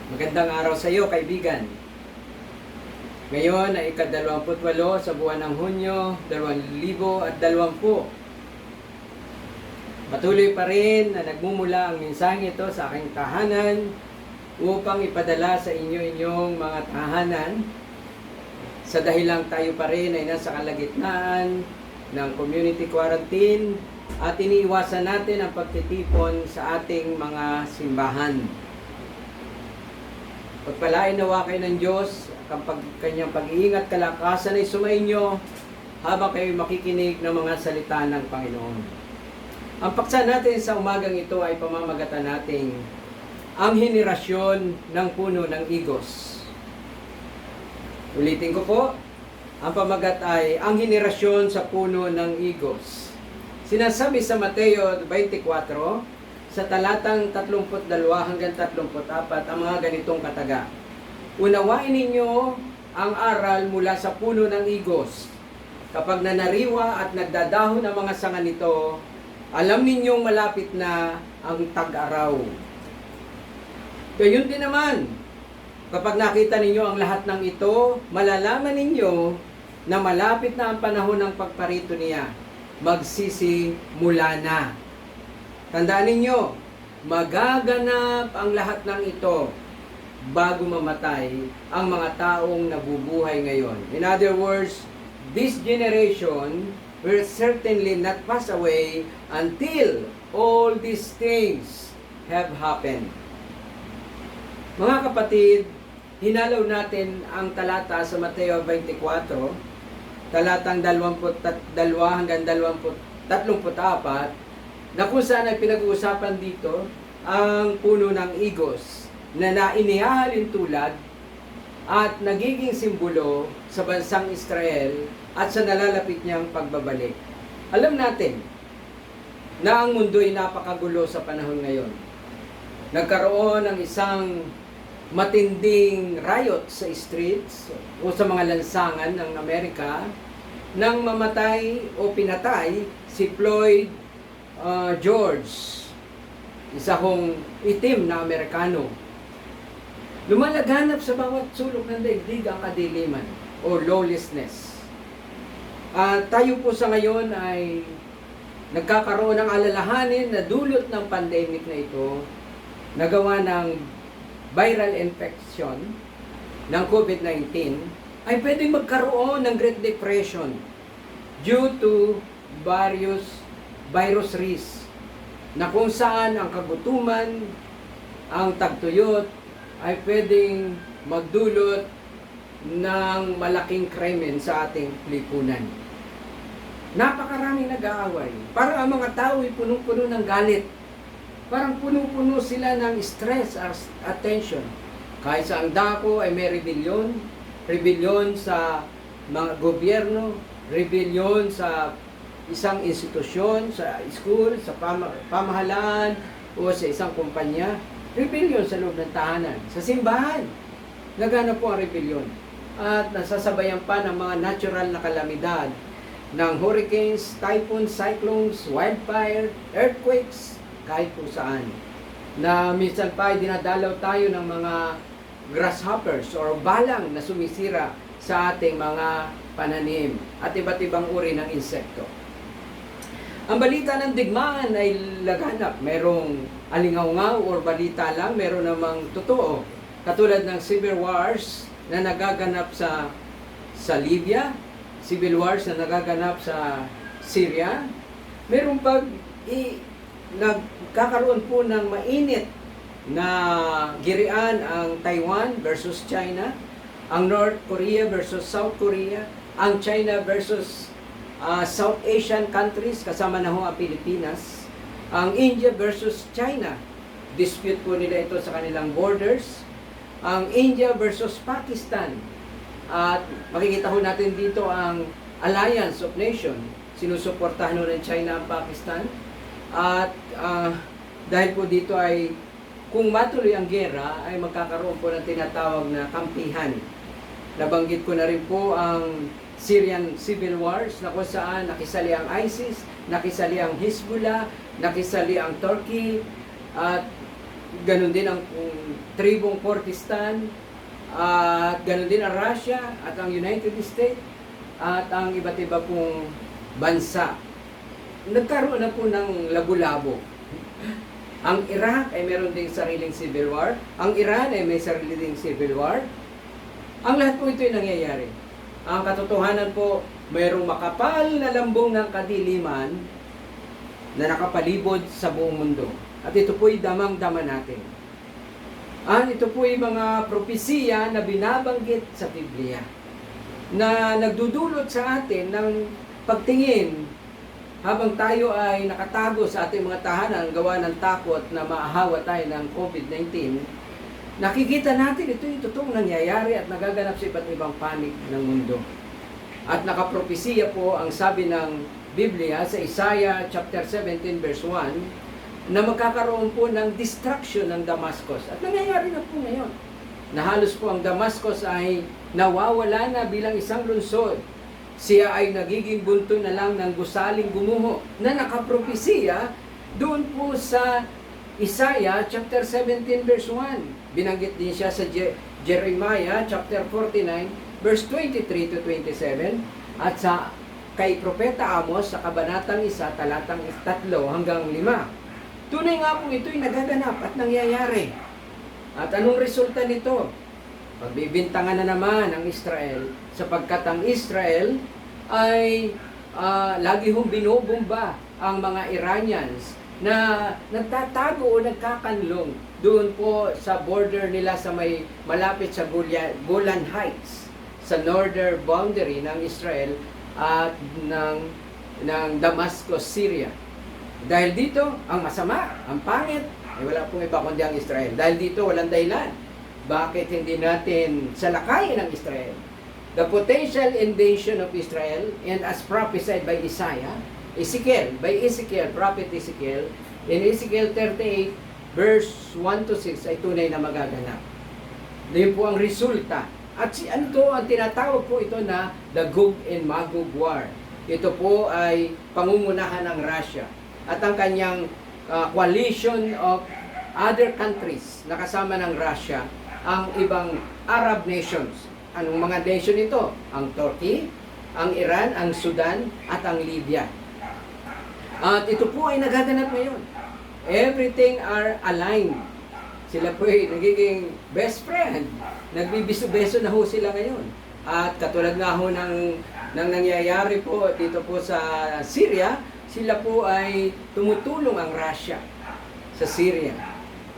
Magandang araw sa iyo, kaibigan. Ngayon ay ika-28 sa buwan ng Hunyo, 2020. Patuloy pa rin na nagmumula ang mensaheng ito sa aking tahanan upang ipadala sa inyong mga tahanan sa dahilang tayo pa rin ay nasa kalagitnaan ng community quarantine at iniiwasan natin ang pagtitipon sa ating mga simbahan. Pagpalain nawa kayo ng Diyos, kapag kanyang pag-iingat kalakasan ay sumainyo habang kayo makikinig ng mga salita ng Panginoon. Ang paksa natin sa umagang ito ay pamamagatan nating ang henerasyon ng puno ng igos. Ulitin ko po, ang pamagat ay ang henerasyon sa puno ng igos. Sinasabi sa Mateo 24, sa talatang 32 hanggang 34 ang mga ganitong kataga. Unawain ninyo ang aral mula sa puno ng igos. Kapag nanariwa at nagdadahon ang mga sanga nito, alam ninyong malapit na ang tag-araw. Gayon din naman, kapag nakita ninyo ang lahat ng ito, malalaman ninyo na malapit na ang panahon ng pagparito niya. Magsisimula na. Tandaan ninyo, magaganap ang lahat ng ito bago mamatay ang mga taong nabubuhay ngayon. In other words, this generation will certainly not pass away until all these things have happened. Mga kapatid, hinalaw natin ang talata sa Mateo 24, talatang 22 hanggang 34, na kung saan ay pinag-uusapan dito ang puno ng igos na nainihahalin tulad at nagiging simbolo sa bansang Israel at sa nalalapit niyang pagbabalik. Alam natin na ang mundo ay napakagulo sa panahon ngayon. Nagkaroon ng isang matinding riot sa streets o sa mga lansangan ng Amerika nang mamatay o pinatay si Floyd George, isa hong itim na Amerikano. Lumalaganap sa bawat sulok ng daigdig ang kadiliman o lawlessness. Tayo po sa ngayon ay nagkakaroon ng alalahanin na dulot ng pandemic na ito, nagawa ng viral infection ng COVID-19, ay pwedeng magkaroon ng Great Depression due to various virus risk na kung saan ang kagutuman, ang tagtuyot ay pwedeng magdulot ng malaking krimen sa ating lipunan. Napakaraming nag-aaway. Parang ang mga tao ay punong-puno ng galit. Parang puno-puno sila ng stress at tension. Kahit sa ang dako ay may rebellion sa mga gobyerno, rebellion sa isang institusyon, sa school, sa pamahalaan, o sa isang kumpanya, rebellion sa loob ng tahanan, sa simbahan. Naganap po ang rebellion. At nasasabayan pa ng mga natural na kalamidad ng hurricanes, typhoons, cyclones, wildfire, earthquakes, kahit po saan. Na minsan pa ay dinadalaw tayo ng mga grasshoppers or balang na sumisira sa ating mga pananim at iba't ibang uri ng insekto. Ang balita ng digmaan ay laganap. Merong alingaw-ngaw or balita lang, meron namang totoo. Katulad ng civil wars na nagaganap sa Libya, civil wars na nagaganap sa Syria. Meron nagkakaroon po ng mainit na girian ang Taiwan versus China, ang North Korea versus South Korea, ang China versus South Asian countries, kasama na ho ang Pilipinas, ang India versus China, dispute po nila ito sa kanilang borders, ang India versus Pakistan, at makikita ho natin dito ang Alliance of Nations, sinusuportahan ho ng China ang Pakistan, at dahil po dito ay kung matuloy ang gera ay magkakaroon po ng tinatawag na kampihan. Nabanggit ko na rin po ang Syrian Civil Wars na kung saan nakisali ang ISIS, nakisali ang Hezbollah, nakisali ang Turkey, at Ganon din ang tribong Kurdistan, at ganon din ang Russia at ang United States at ang iba't iba pong bansa. Nagkaroon na po ng labo-labo. Ang Iraq ay meron ding sariling civil war. Ang Iran ay may sarili ding civil war. Ang lahat po ito ay nangyayari. Ang katotohanan po, mayroong makapal na lambong ng kadiliman na nakapalibot sa buong mundo. At ito po ay damang-dama natin. Ito po ay mga propesiya na binabanggit sa Biblia na nagdudulot sa atin ng pagtingin habang tayo ay nakatago sa ating mga tahanan gawa ng takot na maahawa tayo ng COVID-19. Nakikita natin ito yung totoong nangyayari at nagaganap sa iba't ibang panig ng mundo. At nakapropesiya po ang sabi ng Biblia sa Isaiah chapter 17 verse 1 na magkakaroon po ng destruction ng Damascus. At nangyayari na po ngayon. Na halos po ang Damascus ay nawawala na bilang isang lungsod. Siya ay nagiging bunto na lang ng gusaling gumuho na nakapropesiya doon po sa Isaiah chapter 17 verse 1. Binanggit din siya sa Jeremiah chapter 49 verse 23 to 27 at sa kay Propeta Amos sa kabanatang 1 talatang 3 hanggang 5. Tunay nga po ito'y nagaganap at nangyayari. At anong resulta nito? Pagbibintangan na naman ang Israel sapagkat ang Israel ay lagi hong binobomba ang mga Iranians na nagtatago o nagkakanlong doon po sa border nila sa may malapit sa Golan Heights sa northern boundary ng Israel at ng Damascus, Syria. Dahil dito, ang masama, ang pangit, ay wala pong iba kundi ang Israel. Dahil dito, walang dahilan. Bakit hindi natin salakayin ang Israel? The potential invasion of Israel, and as prophesied by prophet Ezekiel, in Ezekiel 38, verse 1 to 6, ay tunay na magaganap. Yun po ang resulta. At ano to, ang tinatawag po ito na the Gog and Magog War. Ito po ay pangungunahan ng Russia at ang kanyang coalition of other countries na kasama ng Russia, ang ibang Arab nations. Anong mga nation ito? Ang Turkey, ang Iran, ang Sudan, at ang Libya. At ito po ay nagaganap ngayon. Everything are aligned. Sila po ay nagiging best friend. Nagbibiso-beso na ho sila ngayon. At katulad nga ho ng nangyayari po dito po sa Syria, sila po ay tumutulong ang Russia sa Syria.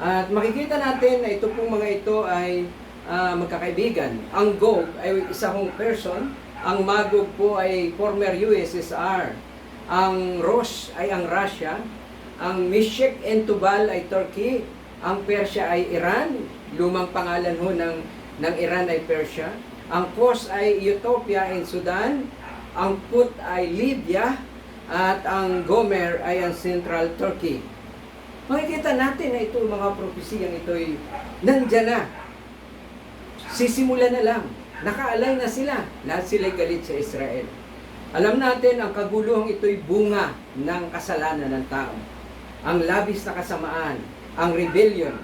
At makikita natin na ito pong mga ito ay magkakaibigan. Ang Gog ay isa hong person, ang Magog po ay former USSR, ang Rosh ay ang Russia, ang Meshech and Tubal ay Turkey, ang Persia ay Iran, lumang pangalan ho ng Iran ay Persia, ang Kos ay Ethiopia and Sudan, ang Put ay Libya, at ang Gomer ay ang Central Turkey. Makikita natin na ito, mga propesiyang ito'y nandyan na. Sisimula na lang. Nakaalay na sila. Lahat sila'y galit sa Israel. Alam natin, ang kaguluhang ito'y bunga ng kasalanan ng tao. Ang labis na kasamaan, ang rebellion,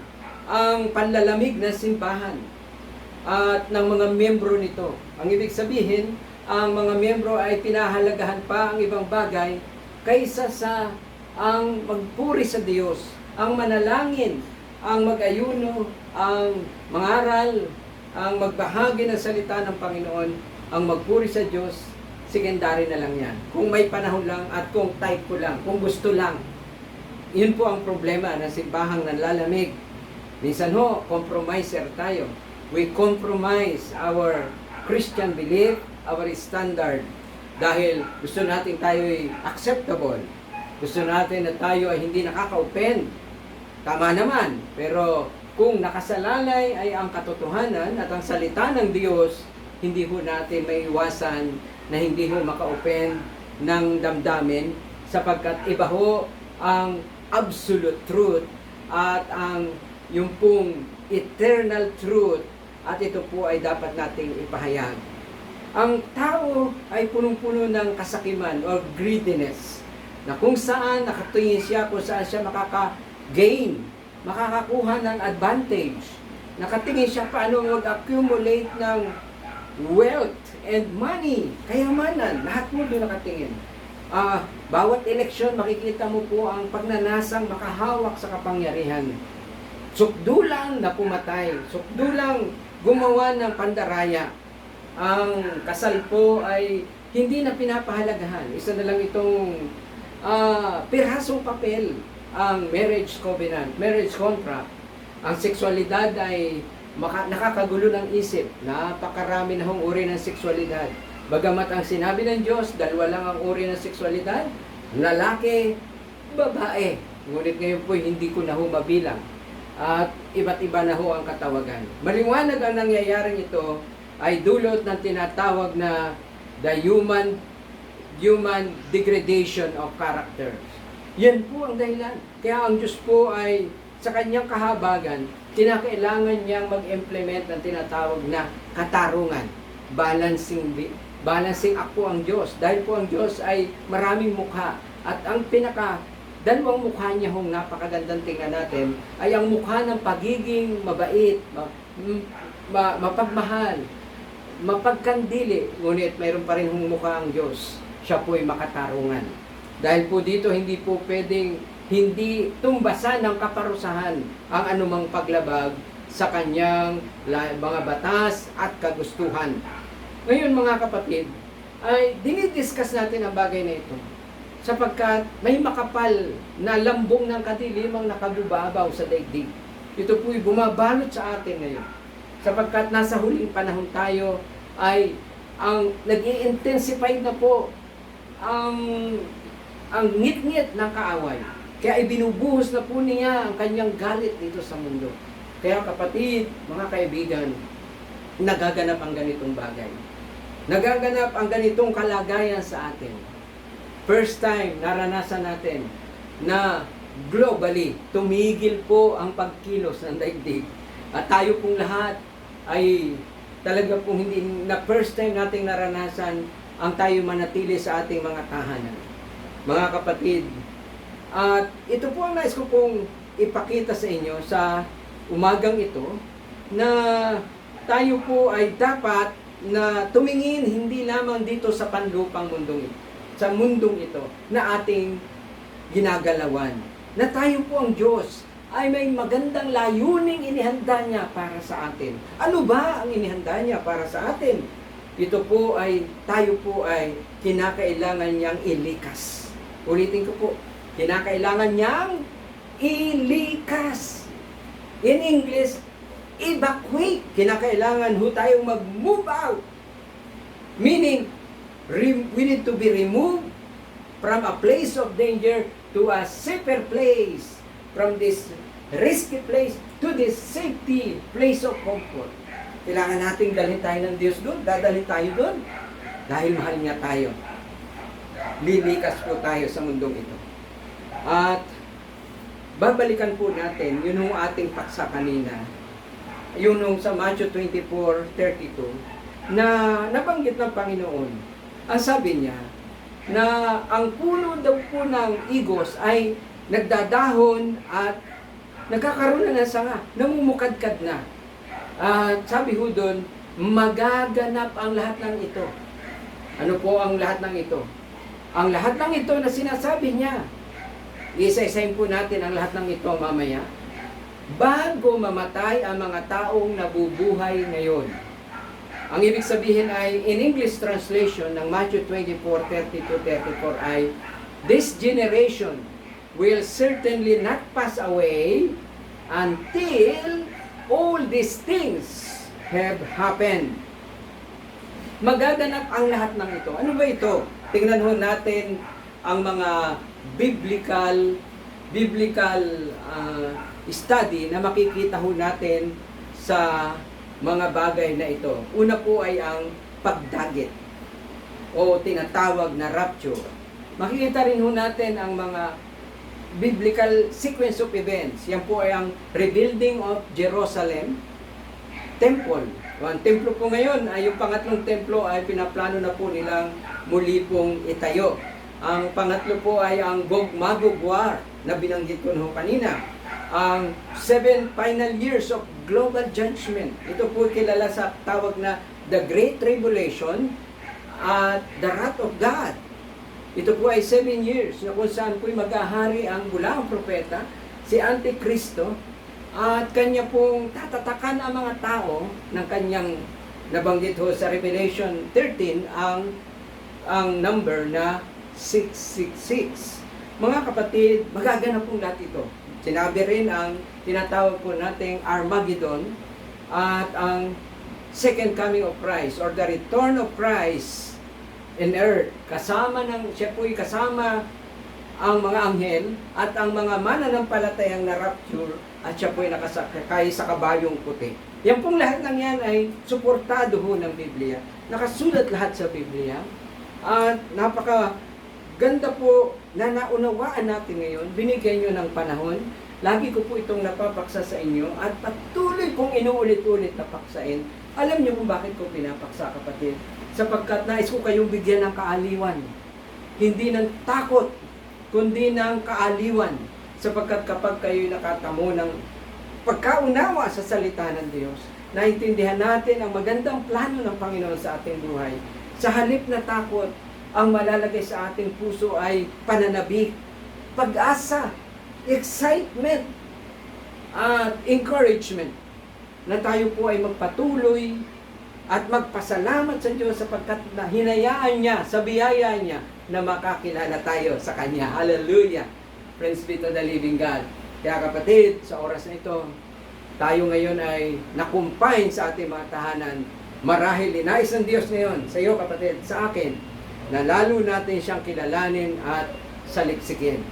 ang panlalamig na simbahan, at ng mga membro nito. Ang ibig sabihin, ang mga membro ay pinahalagahan pa ang ibang bagay kaysa sa ang magpuri sa Diyos, ang manalangin, ang mag-ayuno, ang mangaral, ang magbahagi ng salita ng Panginoon, ang magpuri sa Diyos, secondary na lang yan. Kung may panahon lang at kung type ko lang, kung gusto lang. Yun po ang problema ng simbahang nanlalamig. Minsan ho, compromiser tayo. We compromise our Christian belief, our standard, dahil gusto natin tayo ay acceptable. Gusto natin na tayo ay hindi nakaka-offend. Tama naman, pero kung nakasalalay ay ang katotohanan at ang salita ng Diyos, hindi ho natin maiwasan na hindi ho maka-offend ng damdamin sapagkat iba ho ang absolute truth at ang yung pong eternal truth at ito po ay dapat nating ipahayag. Ang tao ay punong-puno ng kasakiman or greediness na kung saan nakatingin siya, kung saan siya makaka-gain makakakuha ng advantage. Nakatingin siya paano mag-accumulate ng wealth and money, kayamanan. Lahat mo doon nakatingin. Bawat eleksyon, makikita mo po ang pagnanasang makahawak sa kapangyarihan. Sukdulang na pumatay, sukdulang gumawa ng pandaraya. Ang kasal po ay hindi na pinapahalagahan. Isa na lang itong pirasong papel, ang marriage covenant, marriage contract. Ang sexualidad ay nakakagulo ng isip. Napakarami na hong uri ng sexualidad. Bagamat ang sinabi ng Diyos, dalawa lang ang uri ng sexualidad, lalaki, babae. Ngunit ngayon po hindi ko na ho mabilang. At iba't iba na ho ang katawagan. Maliwanag ang nangyayaring ito ay dulot ng tinatawag na the human degradation of character. Yan po ang dahilan. Kaya ang Diyos po ay sa kanyang kahabagan, kinakailangan niyang mag-implement ng tinatawag na katarungan. Balancing act po ang Diyos. Dahil po ang Diyos ay maraming mukha. At ang dalawang mukha niya hong napakagandang tingnan natin ay ang mukha ng pagiging mabait, mapagmahal, mapagkandili. Ngunit mayroon pa rin hong mukha ang Diyos. Siya po ay makatarungan. Dahil po dito hindi po pwedeng hindi tumbasan ng kaparusahan ang anumang paglabag sa kanyang mga batas at kagustuhan. Ngayon mga kapatid, ay dinidiscuss natin ang bagay na ito sapagkat may makapal na lambong ng kadilimang nakabubabaw sa daigdig. Ito po'y bumabalot sa atin ngayon sapagkat nasa huling panahon tayo ay ang nag-i-intensify na po ang ngit-ngit ng kaaway. Kaya ibinubuhos na po niya ang kanyang galit dito sa mundo. Kaya kapatid, mga kaibigan, nagaganap ang ganitong bagay. Nagaganap ang ganitong kalagayan sa atin. First time, naranasan natin na globally, tumigil po ang pagkilos ng daigdig. At tayo pong lahat ay talaga pong hindi na first time nating naranasan ang tayo manatili sa ating mga tahanan. Mga kapatid, at ito po ang nais ko pong ipakita sa inyo sa umagang ito na tayo po ay dapat na tumingin hindi lamang dito sa panlupang mundong ito, sa mundong ito na ating ginagalawan. Na tayo po ang Diyos ay may magandang layuning inihanda niya para sa atin. Ano ba ang inihanda niya para sa atin? Ito po ay, tayo po ay kinakailangan niyang ilikas. Ulitin ko po, kinakailangan niyang ilikas. In English, evacuate. Kinakailangan ho tayong mag-move out. Meaning, we need to be removed from a place of danger to a safer place. From this risky place to this safety place of comfort. Kailangan nating dalhin tayo ng Diyos doon. Dadalhin tayo doon. Dahil mahal niya tayo. Lilikas po tayo sa mundong ito. At babalikan po natin yun yung ating paksa kanina. Yun yung sa Matthew 24:32 na nabanggit ng Panginoon. Ang sabi niya na ang puno daw po ng igos ay nagdadahon at nagkakaroon na ng sanga, namumukadkad na. At sabi ho doon, magaganap ang lahat ng ito. Ano po ang lahat ng ito? Ang lahat ng ito na sinasabi niya, isa-isahin po natin ang lahat ng ito mamaya, bago mamatay ang mga taong nabubuhay ngayon. Ang ibig sabihin ay, in English translation ng Matthew 24:32-34 ay, this generation will certainly not pass away until all these things have happened. Magaganap ang lahat ng ito. Ano ba ito? Tingnan ho natin ang mga biblical study na makikita ho natin sa mga bagay na ito. Una po ay ang pagdagit o tinatawag na rapture. Makikita rin ho natin ang mga biblical sequence of events. Yan po ay ang rebuilding of Jerusalem Temple. Ang templo po ngayon ay yung pangatlong templo ay pinaplano na po nilang muli pong itayo. Ang pangatlo po ay ang Gog-Magog War na binanggit ko no kanina. ang 7 final years of global judgment. Ito po kilala sa tawag na the Great Tribulation at the Wrath of God. Ito po ay 7 years na kung saan po'y maghahari ang bulaang propeta, si Antikristo, at kanya pong tatatakan ang mga tao ng kanyang nabanggit ho sa Revelation 13 ang number na 666. Mga kapatid, magaganap pong lahat ito. Sinabi rin ang tinatawag po nating Armageddon at ang second coming of Christ or the return of Christ in earth. Siya po'y kasama ang mga anghel at ang mga mananampalatayang na rapture at siya po'y nakasakay sa kabayong puti. Yan pong lahat ng yan ay suportado ho ng Biblia. Nakasulat lahat sa Biblia. At napaka-ganda po na naunawaan natin ngayon. Binigyan nyo ng panahon. Lagi ko po itong napapaksa sa inyo at patuloy kong inuulit-ulit na paksain. Alam niyo kung bakit ko pinapaksa, kapatid? Sapagkat nais ko kayong bigyan ng kaaliwan. Hindi ng takot, kundi ng kaaliwan. Sapagkat kapag kayo'y nakatamo ng pagkaunawa sa salita ng Diyos, naintindihan natin ang magandang plano ng Panginoon sa ating buhay. Sa halip na takot, ang malalagay sa ating puso ay pananabik, pag-asa, excitement, at encouragement na tayo po ay magpatuloy at magpasalamat sa Diyos sapagkat hinayaan niya, sa biyaya niya, na makakilala tayo sa Kanya. Hallelujah! Praise be to the living God. Kaya kapatid, sa oras na ito, tayo ngayon ay nakumpine sa ating mga tahanan. Marahil inais ng Diyos ngayon, sa iyo kapatid, sa akin, na lalo natin siyang kilalanin at saliksikin.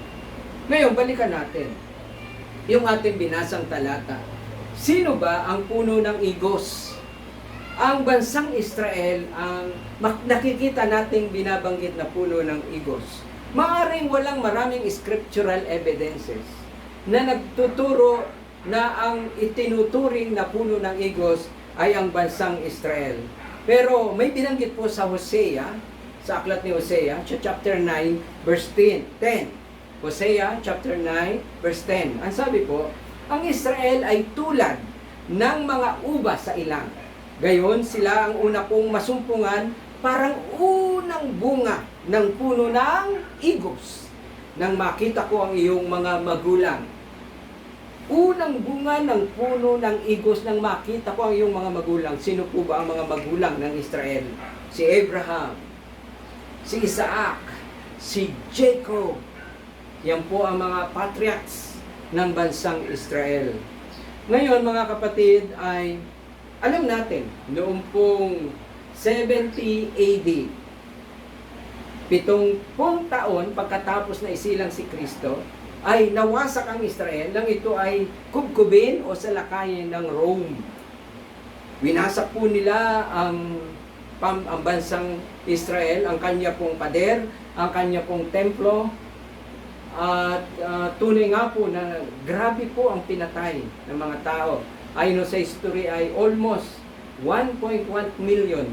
Ngayon, balikan natin yung ating binasang talata. Sino ba ang puno ng igos? Ang bansang Israel ang nakikita nating binabanggit na puno ng igos. Maaring walang maraming scriptural evidences na nagtuturo na ang itinuturing na puno ng igos ay ang bansang Israel. Pero may binanggit po sa Hosea, sa aklat ni Hosea, chapter 9, verse 10. Hosea, chapter 9, verse 10. Ang sabi po, ang Israel ay tulad ng mga ubas sa ilang. Gayon, sila ang una kong masumpungan, parang unang bunga ng puno ng igos. Nang makita ko ang iyong mga magulang. Unang bunga ng puno ng igos nang makita ko ang iyong mga magulang. Sino po ba ang mga magulang ng Israel? Si Abraham, si Isaac, si Jacob. Yan po ang mga patriarchs ng bansang Israel. Ngayon mga kapatid ay alam natin noong pong 70 AD, 70 taon pagkatapos na isilang si Kristo, ay nawasak ang Israel nang ito ay kubkubin o salakayin ng Rome. Winasak po nila ang bansang Israel, ang kanya pong pader, ang kanya pong templo, at tunay nga po na grabe po ang pinatay ng mga tao. Ayon sa history ay almost 1.1 million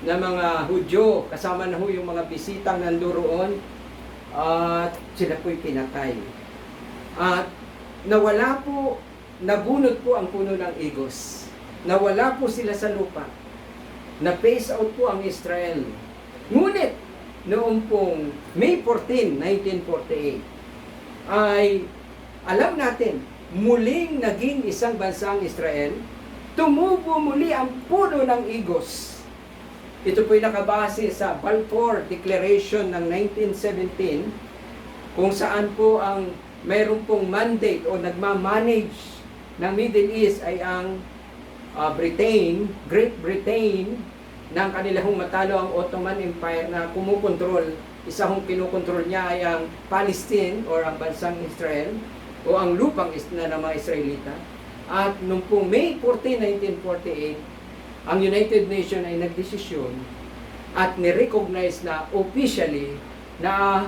na mga Hudyo, kasama na ho yung mga bisitang nandoon, at sila po'y pinatay. At nawala po, nabunot po ang puno ng igos. Nawala po sila sa lupa. Na-phase out po ang Israel. Ngunit, noong pong May 14, 1948, ay alam natin, muling naging isang bansang Israel, tumubo muli ang puno ng igos. Ito po'y nakabase sa Balfour Declaration ng 1917, kung saan po ang mayroon pong mandate o nagmamanage ng Middle East ay ang Great Britain, nang kanila hong matalo ang Ottoman Empire na kumukontrol, isa hong kinukontrol niya ay ang Palestine or ang bansang Israel o ang lupang na ng mga Israelita. At noong pong May 14, 1948, ang United Nations ay nagdesisyon at nirecognize na officially na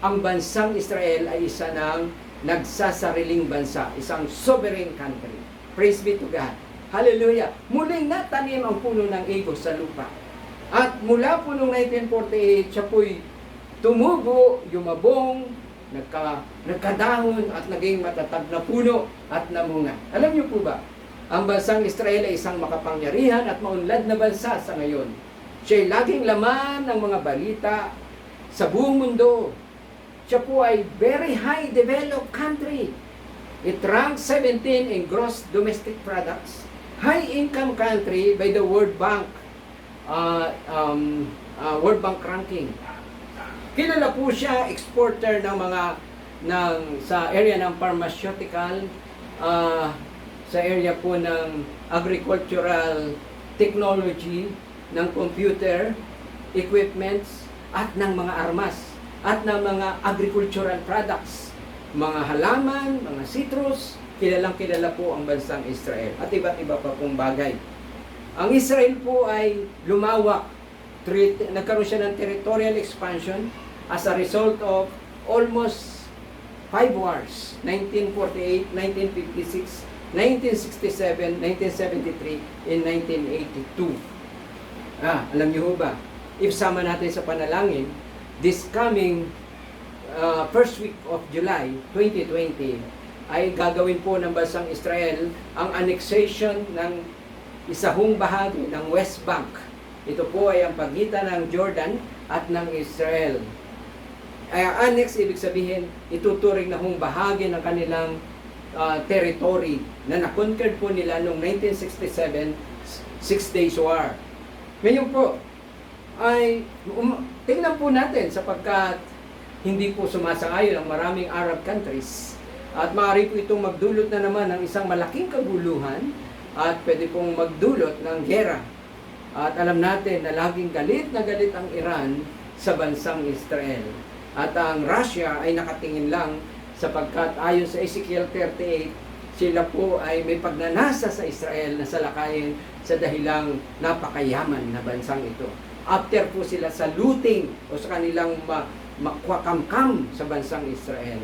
ang bansang Israel ay isa ng nagsasariling bansa, isang sovereign country. Praise be to God. Hallelujah! Muling natanim ang puno ng igos sa lupa. At mula po noong 1948, siya po'y tumubo, yumabong, nagkadahon at naging matatag na puno at namunga. Alam niyo po ba, ang bansang Israel ay isang makapangyarihan at maunlad na bansa sa ngayon. Siya ay laging laman ng mga balita sa buong mundo. Siya po ay very high developed country. It ranks 17 in gross domestic products. High income country by the World Bank ranking. Kilala po siya exporter ng sa area ng pharmaceutical, sa area po ng agricultural technology, ng computer equipments, at ng mga armas, at ng mga agricultural products, mga halaman, mga citrus. Kilala po ang bansang Israel at iba't iba pa pong bagay. Ang Israel po ay lumawak, nagkaroon siya ng territorial expansion as a result of almost 5 wars, 1948, 1956, 1967, 1973, and 1982. Alam niyo ba, if sama natin sa panalangin, this coming first week of July 2020, ay gagawin po ng bansang Israel ang annexation ng isahong bahagi ng West Bank. Ito po ay ang pagitan ng Jordan at ng Israel. Annex, ibig sabihin, ituturing na hong bahagi ng kanilang territory na na-conquered po nila noong 1967, 6 Days War. Ngayon po, ay tingnan po natin sapagkat hindi po sumasang-ayon ang maraming Arab countries at maaari po itong magdulot na naman ng isang malaking kaguluhan at pwede pong magdulot ng giyera. At alam natin na laging galit na galit ang Iran sa bansang Israel. At ang Russia ay nakatingin lang sapagkat ayon sa Ezekiel 38, sila po ay may pagnanasa sa Israel na salakayin sa dahilang napakayaman na bansang ito. After po sila sa looting o sa kanilang makwakamkam sa bansang Israel.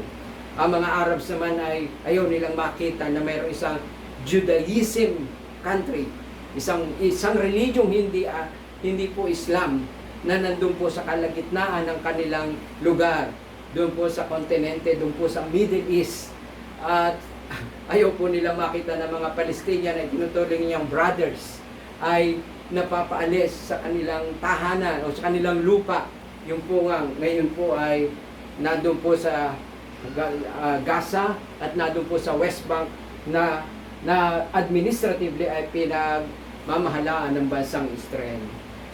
Ang mga Arabs naman ay ayaw nilang makita na mayroong isang Judaism country, isang religiong hindi po Islam na nandun po sa kalagitnaan ng kanilang lugar, doon po sa kontinente, doon po sa Middle East. At ayaw po nila makita na mga Palestinian na tinuturing niyang brothers ay napapaalis sa kanilang tahanan o sa kanilang lupa. Yung po nga, ngayon po ay nandun po sa Gaza at nandun po sa West Bank na administratively ay pinagmamahalaan ng bansang Israel.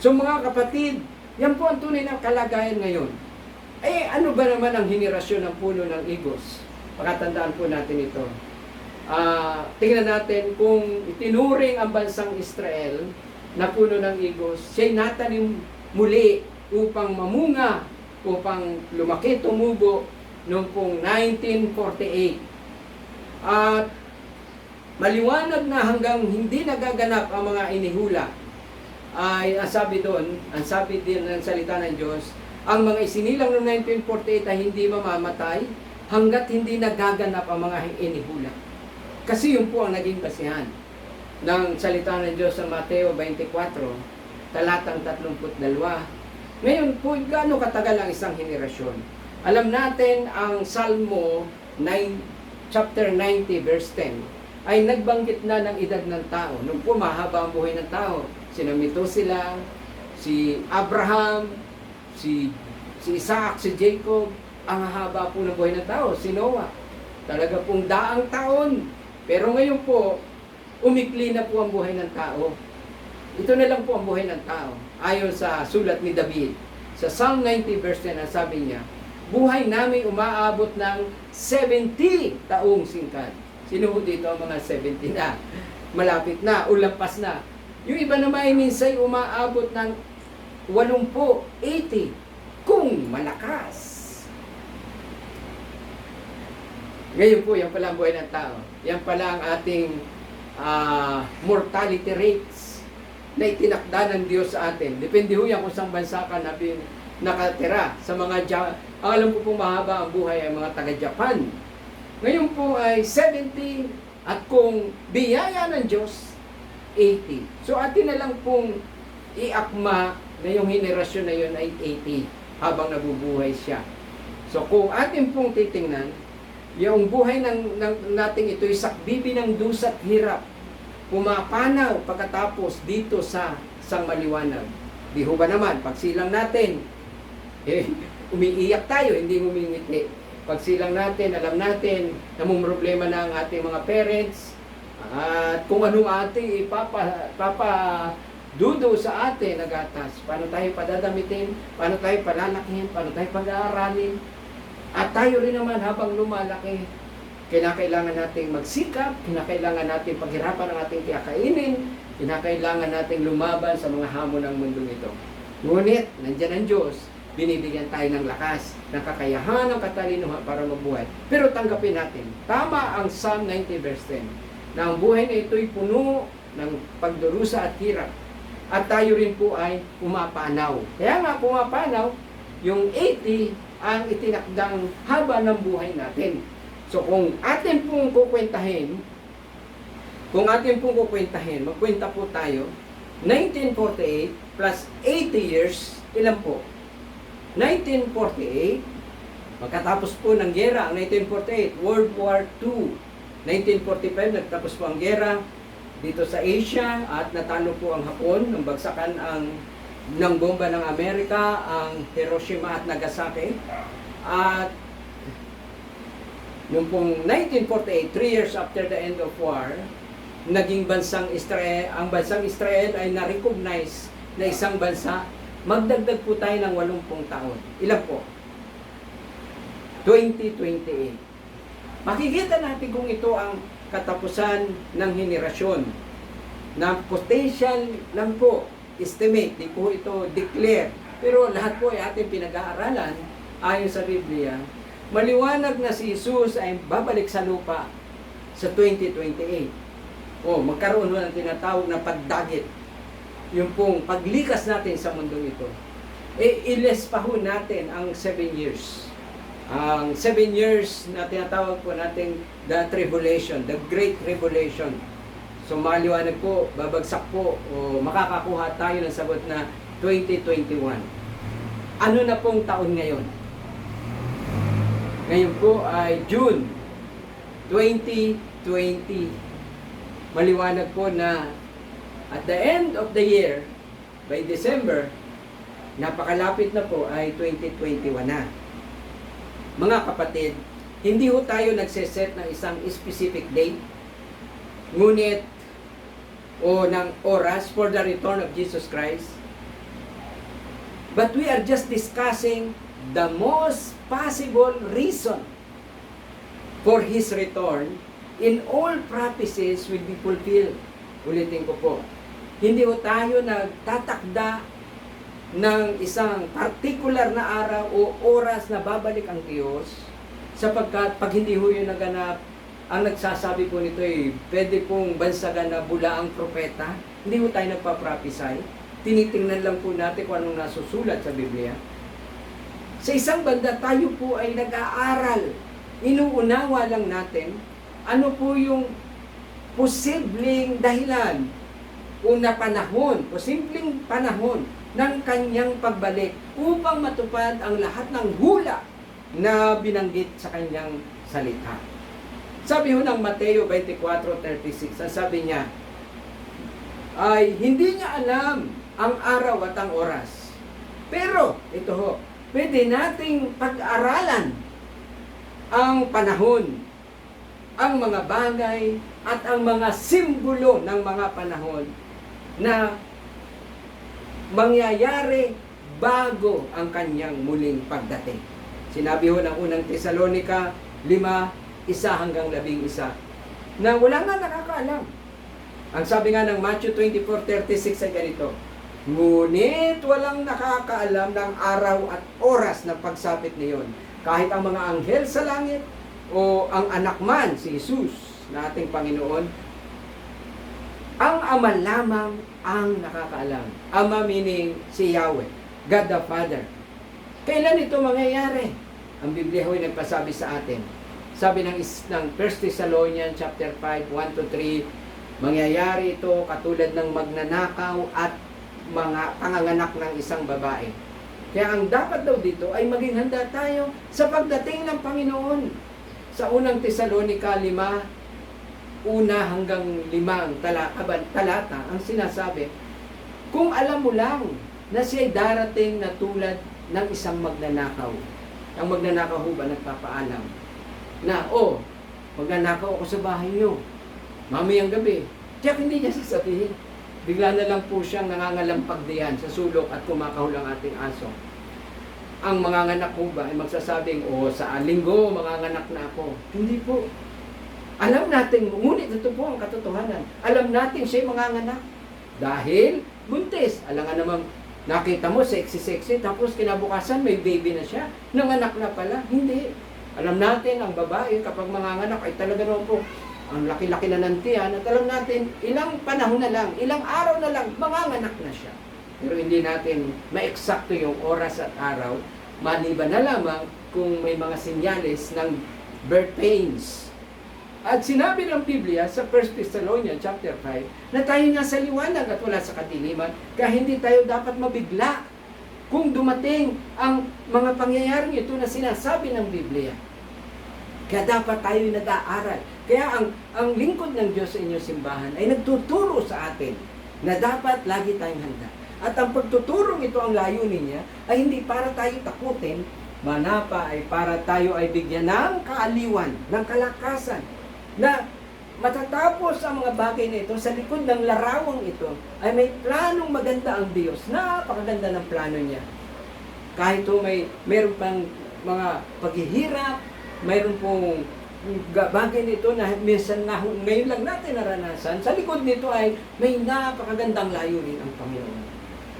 So mga kapatid, yan po ang tunay na kalagayan ngayon. Ano ba naman ang henerasyon ng puno ng igos? Pakatandaan po natin ito. Tingnan natin kung itinuring ang bansang Israel na puno ng igos, siya'y natanim muli upang mamunga, upang lumaki, tumubo noong pong 1948. At maliwanag na hanggang hindi nagaganap ang mga inihula, ay ang sabi din ng salita ng Diyos, ang mga isinilang noong 1948 ay hindi mamamatay hanggat hindi nagaganap ang mga inihula. Kasi yun po ang naging basihan ng salita ng Diyos sa Mateo 24, talatang 32. Ngayon po, gaano katagal ang isang henerasyon? Alam natin ang Salmo 9, chapter 90, verse 10, ay nagbanggit na ng edad ng tao. Nung po mahaba ang buhay ng tao, sinamito sila, si Abraham, si Isaac, si Jacob, ang haba po ng buhay ng tao, si Noah. Talaga pong daang taon. Pero ngayon po, umikli na po ang buhay ng tao. Ito na lang po ang buhay ng tao. Ayon sa sulat ni David, sa Psalm 90 verse 10, sabi niya, buhay namin umaabot ng 70 taong singkat. Sino dito ang mga 70 na? Malapit na, ulampas na. Yung iba naman ay minsan umaabot ng 80, 80, kung malakas. Ngayon po, yan pala ang buhay ng tao. Yan pala ang ating mortality rates na itinakda ng Diyos sa atin. Depende ho yan kung saan bansa ka nakatira. Sa mga, alam ko pong mahaba ang buhay ay mga taga-Japan. Ngayon po ay 70 at kung biyaya ng Diyos, 80. So atin na lang pong iakma na yung henerasyon na yun ay 80 habang nabubuhay siya. So kung atin pong titingnan, yung buhay nating ito'y sakbibi ng dusa at hirap, pumapanaw pagkatapos dito sa isang maliwanag. Di ho ba naman, pagsilang natin, umiiyak tayo, hindi ngumingiti. Pagsilang natin, alam natin, namumroblema na ang ating mga parents, at kung anong ating dudo sa atin nagatas. Paano tayo padadamitin? Paano tayo palalakihin? Paano tayo pag-aaralin? At tayo rin naman habang lumalaki, kinakailangan nating magsikap, kinakailangan nating paghirapan ang ating kakainin, kinakailangan nating lumaban sa mga hamon ng mundong ito. Ngunit, nandyan ang Diyos, binibigyan tayo ng lakas, ng kakayahan, ng katalinuhan para mabuhay. Pero tanggapin natin, tama ang Psalm 90 verse 10, na ang buhay na ito'y puno ng pagdurusa at hirap. At tayo rin po ay pumapanaw. Kaya nga pumapanaw, yung 80 ang itinakdang haba ng buhay natin. So kung atin pong kukwentahin, magkwenta po tayo, 1948 plus 80 years, ilan po? 1948, magkatapos po ng gera, ang 1948, World War II. 1945, nagtapos po ang gera dito sa Asia at natalo po ang Hapon nung bagsakan ng bomba ng Amerika, ang Hiroshima at Nagasaki. At yung pong 1948, 3 years after the end of war, naging bansang Israel, ang bansang Israel ay na-recognize na isang bansa. Magdagdag po tayo ng 80 taon. Ilan po? 2028. Makikita natin kung ito ang katapusan ng henerasyon na potential lang po, estimate, di po ito declare. Pero lahat po ay ating pinag-aaralan ayon sa Biblia. Maliwanag na si Jesus ay babalik sa lupa sa 2028. Magkaroon ng tinatawag na pagdagit. Yung pong paglikas natin sa mundong ito. Iles pa ho natin ang 7 years. Ang 7 years na tinatawag po natin the tribulation, the great tribulation. So maliwanag po, babagsak po, o makakakuha tayo ng sagot na 2021. Ano na pong taon ngayon? Ngayon po ay June 2020. Maliwanag po na at the end of the year, by December, napakalapit na po ay 2021 na. Mga kapatid, hindi ho tayo nagseset ng isang specific date, ngunit ng oras for the return of Jesus Christ. But we are just discussing the most possible reason for His return in all prophecies will be fulfilled. Ulitin ko po, hindi ho tayo nagtatakda ng isang particular na araw o oras na babalik ang Diyos, sapagkat pag hindi ho yun naganap, ang nagsasabi po nito ay pwede pong bansagan na bula ang propeta. Hindi ho tayo nagpa-prophesy. Tinitingnan lang po natin kung anong nasusulat sa Biblia. Sa isang banda, tayo po ay nag-aaral. Inuunawa lang natin ano po yung posibleng dahilan o na panahon, posibleng panahon ng kanyang pagbalik upang matupad ang lahat ng hula na binanggit sa kanyang salita. Sabi ho ng Mateo 24:36, ang sabi niya, ay hindi niya alam ang araw at ang oras. Pero, ito ho, pwede nating pag-aralan ang panahon, ang mga bagay, at ang mga simbolo ng mga panahon na mangyayari bago ang kanyang muling pagdating. Sinabi ho ng unang Tesalonica 5:1-11 na wala nga nakakaalam. Ang sabi nga ng Matthew 24:36 ay ganito, ngunit walang nakakaalam ng araw at oras ng pagsapit niyon, kahit ang mga anghel sa langit o ang anak man, si Jesus na ating Panginoon. Ang Ama lamang ang nakakaalam. Ama meaning si Yahweh, God the Father. Kailan ito mangyayari? Ang Biblia ho'y nagpasabi sa atin. Sabi ng 1 Thessalonians chapter 5, 1-3, mangyayari ito katulad ng magnanakaw at mga panganganak ng isang babae. Kaya ang dapat daw dito ay maging handa tayo sa pagdating ng Panginoon. Sa unang Tesalonica 5, 1 hanggang 5 talata, ang sinasabi, kung alam mo lang na siya'y darating na tulad ng isang magnanakaw. Ang magnanakaw ho ba nagpapaalam na, magnanakaw ako sa bahay niyo mamayang gabi. Tiyak hindi niya sasabihin. Bigla na lang po siyang nangangalampag diyan sa sulok at kumakahol ang ating aso. Ang manganganak po ba ay magsasabing, sa linggo manganganak na ako. Hindi po. Alam natin, ngunit ito po ang katotohanan. Alam natin siya'y manganganak. Dahil buntis. Alam nga namang nakita mo, sexy-sexy, tapos kinabukasan may baby na siya. Nanganak na pala. Hindi. Alam natin, ang babae kapag manganganak ay talaga naman po ang laki-laki na ng tiyan, at alam natin, ilang panahon na lang, ilang araw na lang, manganganak na siya. Pero hindi natin ma-eksakto yung oras at araw, maliban na lamang kung may mga senyales ng birth pains. At sinabi ng Biblia sa 1 Thessalonians chapter 5, na tayo nga sa liwanag at wala sa kadiliman, kaya hindi tayo dapat mabigla kung dumating ang mga pangyayaring ito na sinasabi ng Biblia. Kaya dapat tayo nag-aaral. Kaya ang lingkod ng Diyos sa inyong simbahan ay nagtuturo sa atin na dapat lagi tayong handa. At ang pagtuturong ito, ang layunin niya, ay hindi para tayo takutin, manapa ay para tayo ay bigyan ng kaaliwan, ng kalakasan, na matatapos ang mga bagay na ito, sa likod ng larawang ito, ay may planong maganda ang Diyos. Napakaganda ng plano niya. Kahit mayroon pang mga paghihirap, mayroon pong bagay nito na minsan ngayon lang natin naranasan, sa likod nito ay may napakagandang layunin ang Panginoon.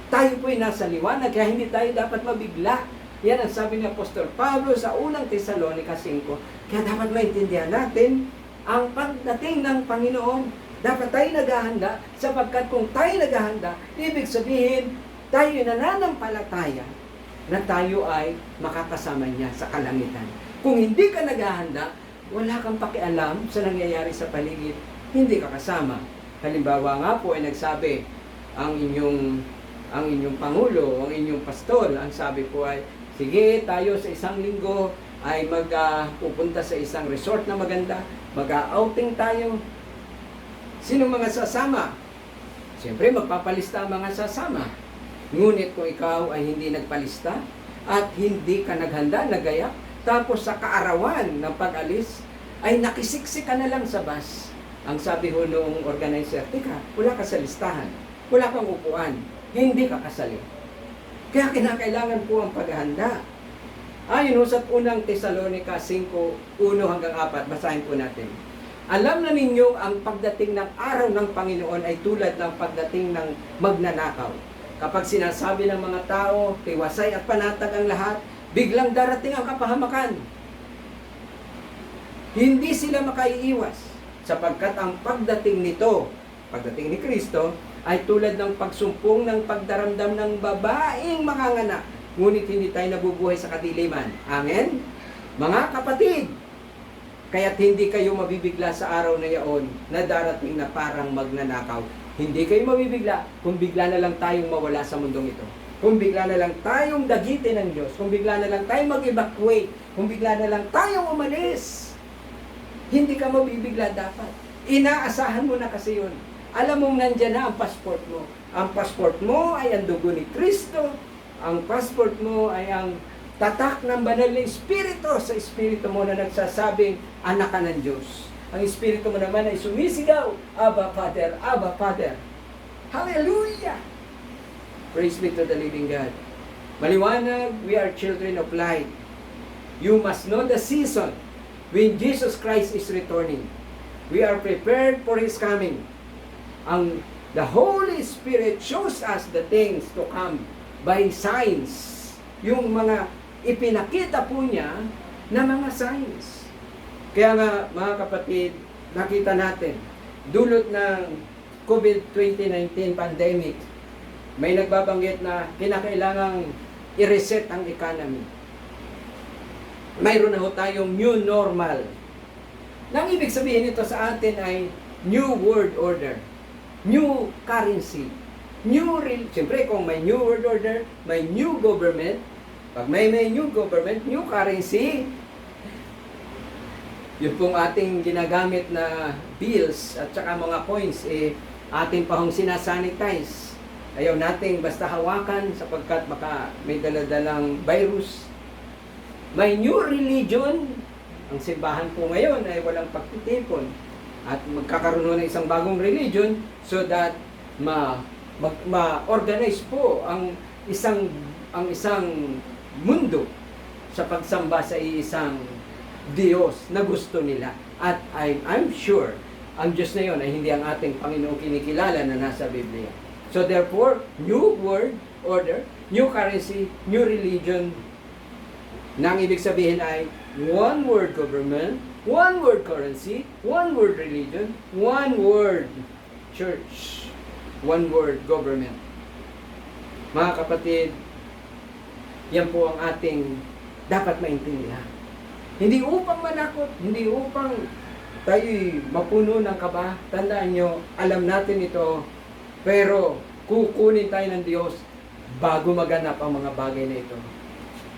Tayo po'y nasa liwanag, kaya hindi tayo dapat mabigla. Yan ang sabi ni Apostol Pablo sa unang Tesalonica 5. Kaya dapat maintindihan natin ang pagdating ng Panginoon. Dapat tayo naghahanda, sapagkat kung tayo naghahanda, ibig sabihin, tayo nananampalataya na tayo ay makakasama niya sa kalangitan. Kung hindi ka naghahanda, wala kang pakialam sa nangyayari sa paligid, hindi ka kasama. Halimbawa nga po ay nagsabi, ang inyong pangulo, ang inyong pastor, ang sabi po ay, sige tayo sa isang linggo ay pupunta sa isang resort na maganda, mag-outing tayo. Sino mga sasama? Siyempre magpapalista ang mga sasama. Ngunit kung ikaw ay hindi nagpalista at hindi ka naghanda, nagayak, tapos sa kaarawan ng pag-alis, ay nakisiksik ka na lang sa bus. Ang sabi ho noong organizer, tika, wala ka sa listahan, wala kang upuan, hindi ka kasali. Kaya kinakailangan po ang paghahanda. Ayon sa unang Tesalonica 5, 1 hanggang 4, basahin po natin. Alam na ninyo ang pagdating ng araw ng Panginoon ay tulad ng pagdating ng magnanakaw. Kapag sinasabi ng mga tao, tiwasay at panatag ang lahat, biglang darating ang kapahamakan. Hindi sila makaiiwas, sapagkat ang pagdating nito, pagdating ni Kristo, ay tulad ng pagsumpong ng pagdaramdam ng babaeng manganganak, ngunit hindi tayo nabubuhay sa kadiliman. Amen? Mga kapatid, kaya't hindi kayo mabibigla sa araw na yaon na darating na parang magnanakaw. Hindi kayo mabibigla kung bigla na lang tayong mawala sa mundong ito. Kung bigla na lang tayong dagitin ng Diyos, kung bigla na lang tayong mag-evacuate, kung bigla na lang tayong umalis, hindi ka mabibigla dapat. Inaasahan mo na kasi yun. Alam mong nandyan na ang passport mo. Ang passport mo ay ang dugo ni Kristo. Ang passport mo ay ang tatak ng banal na Espiritu sa Espiritu mo na nagsasabing anak ka ng Diyos. Ang Espiritu mo naman ay sumisigaw, Abba Father, Abba Father. Hallelujah! Praise be to the living God. Maliwanag, we are children of light. You must know the season when Jesus Christ is returning. We are prepared for His coming. The Holy Spirit shows us the things to come by signs. Yung mga ipinakita po niya na mga signs. Kaya nga, mga kapatid, nakita natin, dulot ng COVID-19 pandemic, may nagbabanggit na kinakailangang i-reset ang economy. Mayroon na ho tayong new normal. Nang ibig sabihin nito sa atin ay new world order, new currency, Siyempre, kung may new world order, may new government, pag may new government, new currency, yung pong ating ginagamit na bills at saka mga coins, ating pahong sinasanitize. Ayaw nating basta hawakan sapagkat baka may daladalang virus. May new religion. Ang simbahan po ngayon ay walang pagtitipon. At magkakaroon ng isang bagong religion so that ma-organize po ang isang mundo sa pagsamba sa isang Diyos na gusto nila. At I'm sure ang Diyos na yon ay hindi ang ating Panginoong kinikilala na nasa Biblia. So therefore, new world order, new currency, new religion, nang ibig sabihin ay one world government, one world currency, one world religion, one world church, one world government. Mga kapatid, yan po ang ating dapat maintindihan. Hindi upang manakot, hindi upang tayo'y mapuno ng kaba. Tandaan nyo, alam natin ito, pero kukunin tayo ng Diyos bago maganap ang mga bagay na ito.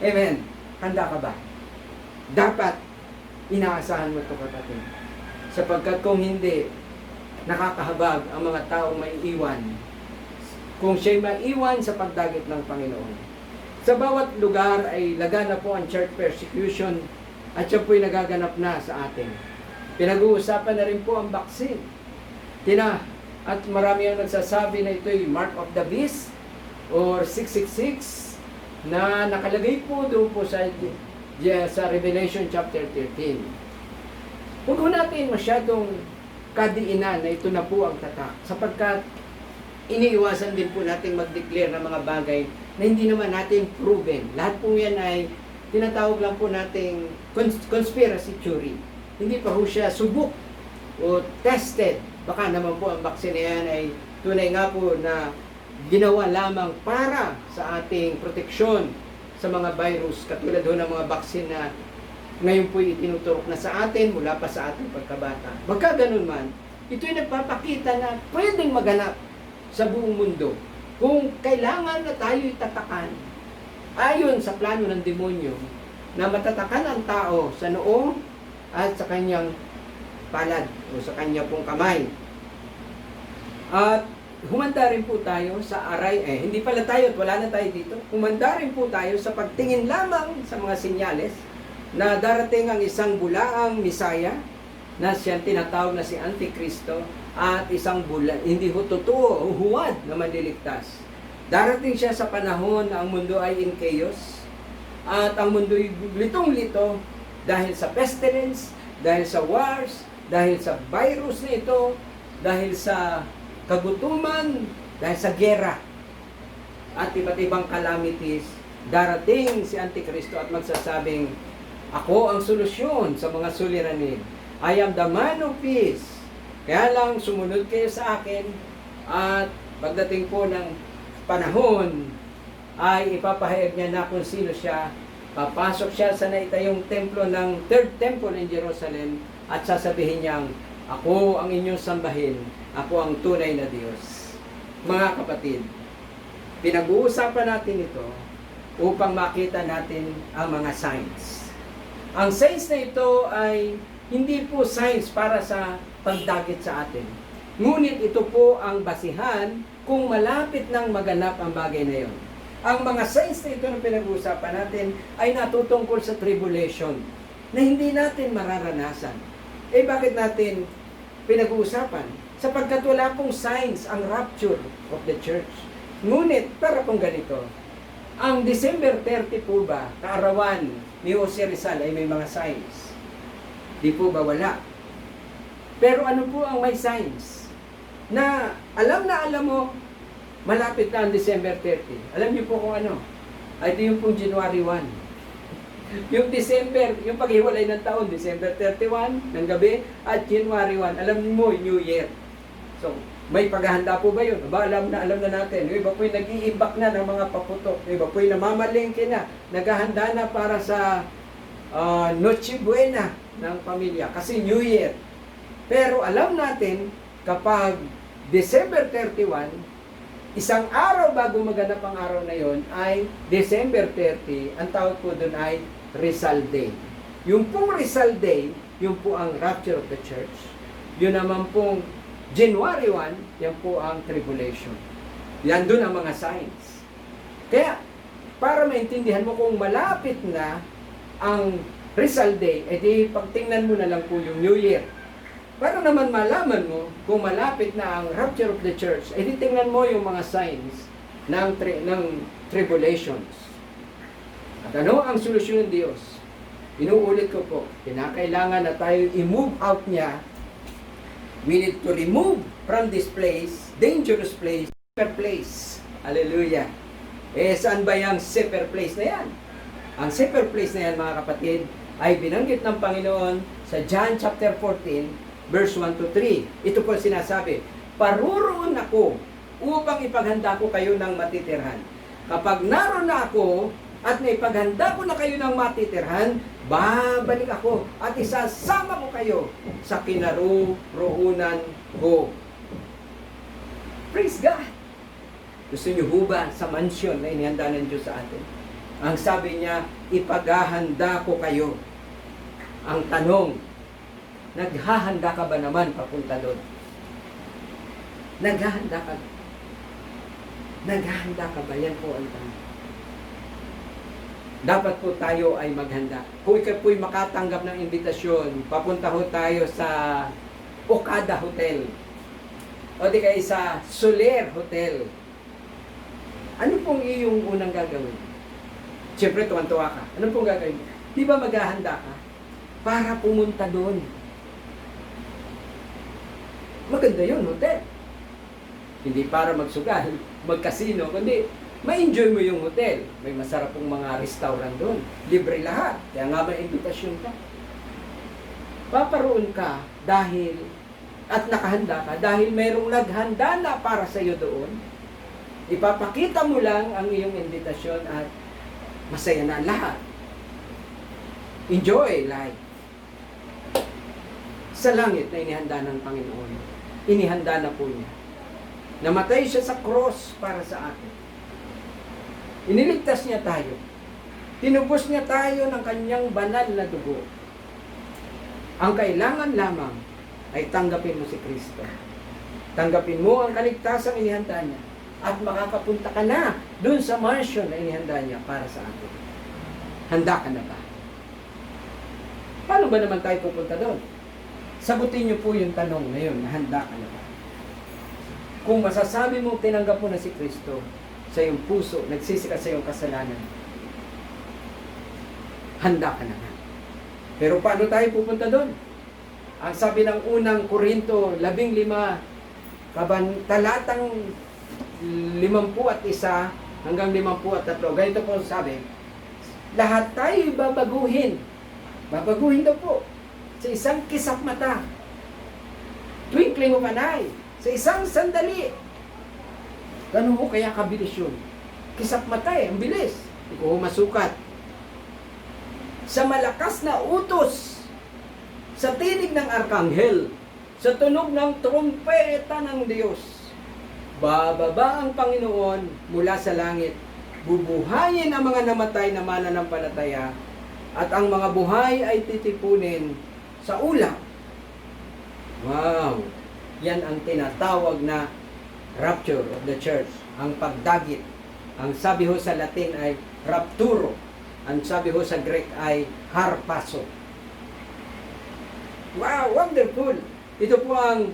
Amen. Handa ka ba? Dapat inaasahan mo ito, kapatid. Sapagkat kung hindi, nakakahabag ang mga taong may iwan. Kung siya'y maiwan sa pagdagit ng Panginoon. Sa bawat lugar ay laganap po ang church persecution at siya po'y nagaganap na sa atin. Pinag-uusapan na rin po ang vaccine. At marami ang nagsasabi na ito'y mark of the beast or 666 na nakalagay po doon po sa Revelation chapter 13. Huwag po natin masyadong kadiinan na ito na po ang tatak sapagkat iniiwasan din po natin mag-declare ng mga bagay na hindi naman natin proven. Lahat po yan ay tinatawag lang po nating conspiracy theory. Hindi pa po siya subok o tested. Baka naman po ang vaccine yan ay tunay nga po na ginawa lamang para sa ating proteksyon sa mga virus. Katulad ho ng mga vaccine na ngayon po itinuturok na sa atin mula pa sa ating pagkabata. Baka ganun man, ito'y nagpapakita na pwedeng maganap sa buong mundo kung kailangan na tayo'y tatakan ayon sa plano ng demonyo na matatakan ang tao sa noo at sa kanyang palad o sa kanya pong kamay. At humanda rin po tayo sa aray, hindi pala tayo at wala na tayo dito. Humanda rin po tayo sa pagtingin lamang sa mga senyales na darating ang isang bulaang Misaya na siyang tinatawag na si Antikristo at isang hindi ho totoo, huwad na manliligtas. Darating siya sa panahon na ang mundo ay in chaos at ang mundo ay litong-lito dahil sa pestilence, dahil sa wars, dahil sa virus na ito, dahil sa kagutuman, dahil sa gera at iba't ibang calamities. Darating si Antikristo at magsasabing, ako ang solusyon sa mga suliranin. I am the man of peace. Kaya lang sumunod kayo sa akin at pagdating po ng panahon ay ipapahayag niya na kung sino siya. Papasok siya sa naitayong templo ng third temple in Jerusalem at sasabihin niyang, ako ang inyong sambahin, ako ang tunay na Diyos. Mga kapatid, pinag-uusapan natin ito upang makita natin ang mga signs. Ang signs na ito ay hindi po signs para sa pagdagit sa atin. Ngunit ito po ang basihan kung malapit nang maganap ang bagay na yon. Ang mga signs na ito na pinag-uusapan natin ay natutungkol sa tribulation na hindi natin mararanasan. Bakit natin pinag-uusapan? Sapagkat wala pong signs ang rapture of the church. Ngunit, para pong ganito, ang December 30 po ba, kaarawan ni Jose Rizal ay may mga signs? Di po ba wala? Pero ano po ang may signs? Na alam mo, malapit na ang December 30. Alam niyo po kung ano? Ito yung pong January 1. Yung December, yung paghiwalay ng taon, December 31 ng gabi at January 1. Alam mo, New Year. So, may paghahanda po ba yun? Alam na natin. Yung iba po'y nag-iimbak na ng mga paputok. Yung iba po'y namamalengke na. Naghahanda na para sa Noche Buena ng pamilya. Kasi New Year. Pero alam natin, kapag December 31, Isang araw bago maganap ang araw na yon ay December 30, ang tawag po doon ay Rizal Day. Yung pong Rizal Day, yung po ang rapture of the church. Yun naman pong January 1, yan po ang tribulation. Yan doon ang mga signs. Kaya, para maintindihan mo kung malapit na ang Rizal Day, edi pagtingnan mo na lang po yung New Year. Para naman malaman mo kung malapit na ang rapture of the church, edi tingnan mo yung mga signs ng tribulations. At ano ang solusyon ng Diyos? Inuulit ko po, kinakailangan na tayo i-move out niya. We need to remove from this place, dangerous place, safer place. Hallelujah. Saan ba yung safer place na yan? Ang safer place na yan, mga kapatid, ay binanggit ng Panginoon sa John chapter 14, verse 1 to 3. Ito po sinasabi, paruroon ako upang ipaghanda ko kayo ng matitirhan. Kapag naroon na ako at naipaghanda ko na kayo ng matitirhan, babalik ako at isasama ko kayo sa kinaroroonan ko. Praise God! Gusto niyo ba sa mansion na inihanda ng Diyos sa atin? Ang sabi niya, ipaghahanda ko kayo. Ang tanong, naghahanda ka ba naman papunta doon? Naghahanda ka? Naghahanda ka ba? Yan po ang tanong. Dapat po tayo ay maghanda. Kung ikaw po'y makatanggap ng imbitasyon, papunta ho tayo sa Okada Hotel. O di kayo sa Soler Hotel. Ano pong iyong unang gagawin? Siyempre, tuwan-tuwa ka. Ano pong gagawin? Di ba maghahanda ka? Para pumunta doon. Maganda yun, hotel. Hindi para magsugal, magkasino, kundi ma-enjoy mo yung hotel. May masarap pong mga restaurant doon. Libre lahat. Kaya nga may invitation ka. Paparoon ka dahil, at nakahanda ka, dahil mayroong naghanda na para sa iyo doon. Ipapakita mo lang ang iyong invitation at masaya na lahat. Enjoy life. Sa langit na inihanda ng Panginoon. Inihanda na po niya. Namatay siya sa cross para sa atin. Iniligtas niya tayo. Tinubos niya tayo ng kanyang banal na dugo. Ang kailangan lamang ay tanggapin mo si Kristo. Tanggapin mo ang kaligtasang inihanda niya. At makakapunta ka na dun sa mansion na inihanda niya para sa atin. Handa ka na ba? Paano ba naman tayo pupunta doon? Sagutin niyo po yung tanong na yun, handa ka na ba? Kung masasabi mo, tinanggap mo na si Kristo sa iyong puso, nagsisika sa iyong kasalanan, handa ka na ba? Pero paano tayo pupunta doon? Ang sabi ng unang Korinto 15, talatang 51 hanggang 53, ganito po sabi, lahat tayo babaguhin. Babaguhin daw po sa isang kisap mata. Twinkling of an eye. Sa isang sandali. Ganun mo kaya kabilis yun? Kisap mata ang bilis. Hindi ko masukat. Sa malakas na utos, sa tinig ng arkanghel, sa tunog ng trumpeta ng Diyos, bababa ang Panginoon mula sa langit. Bubuhayin ang mga namatay na mananampalataya at ang mga buhay ay titipunin sa ulap. Wow! Yan ang tinatawag na rapture of the church. Ang pagdagit. Ang sabi ho sa Latin ay rapturo. Ang sabi ho sa Greek ay harpazo. Wow! Wonderful! Ito po ang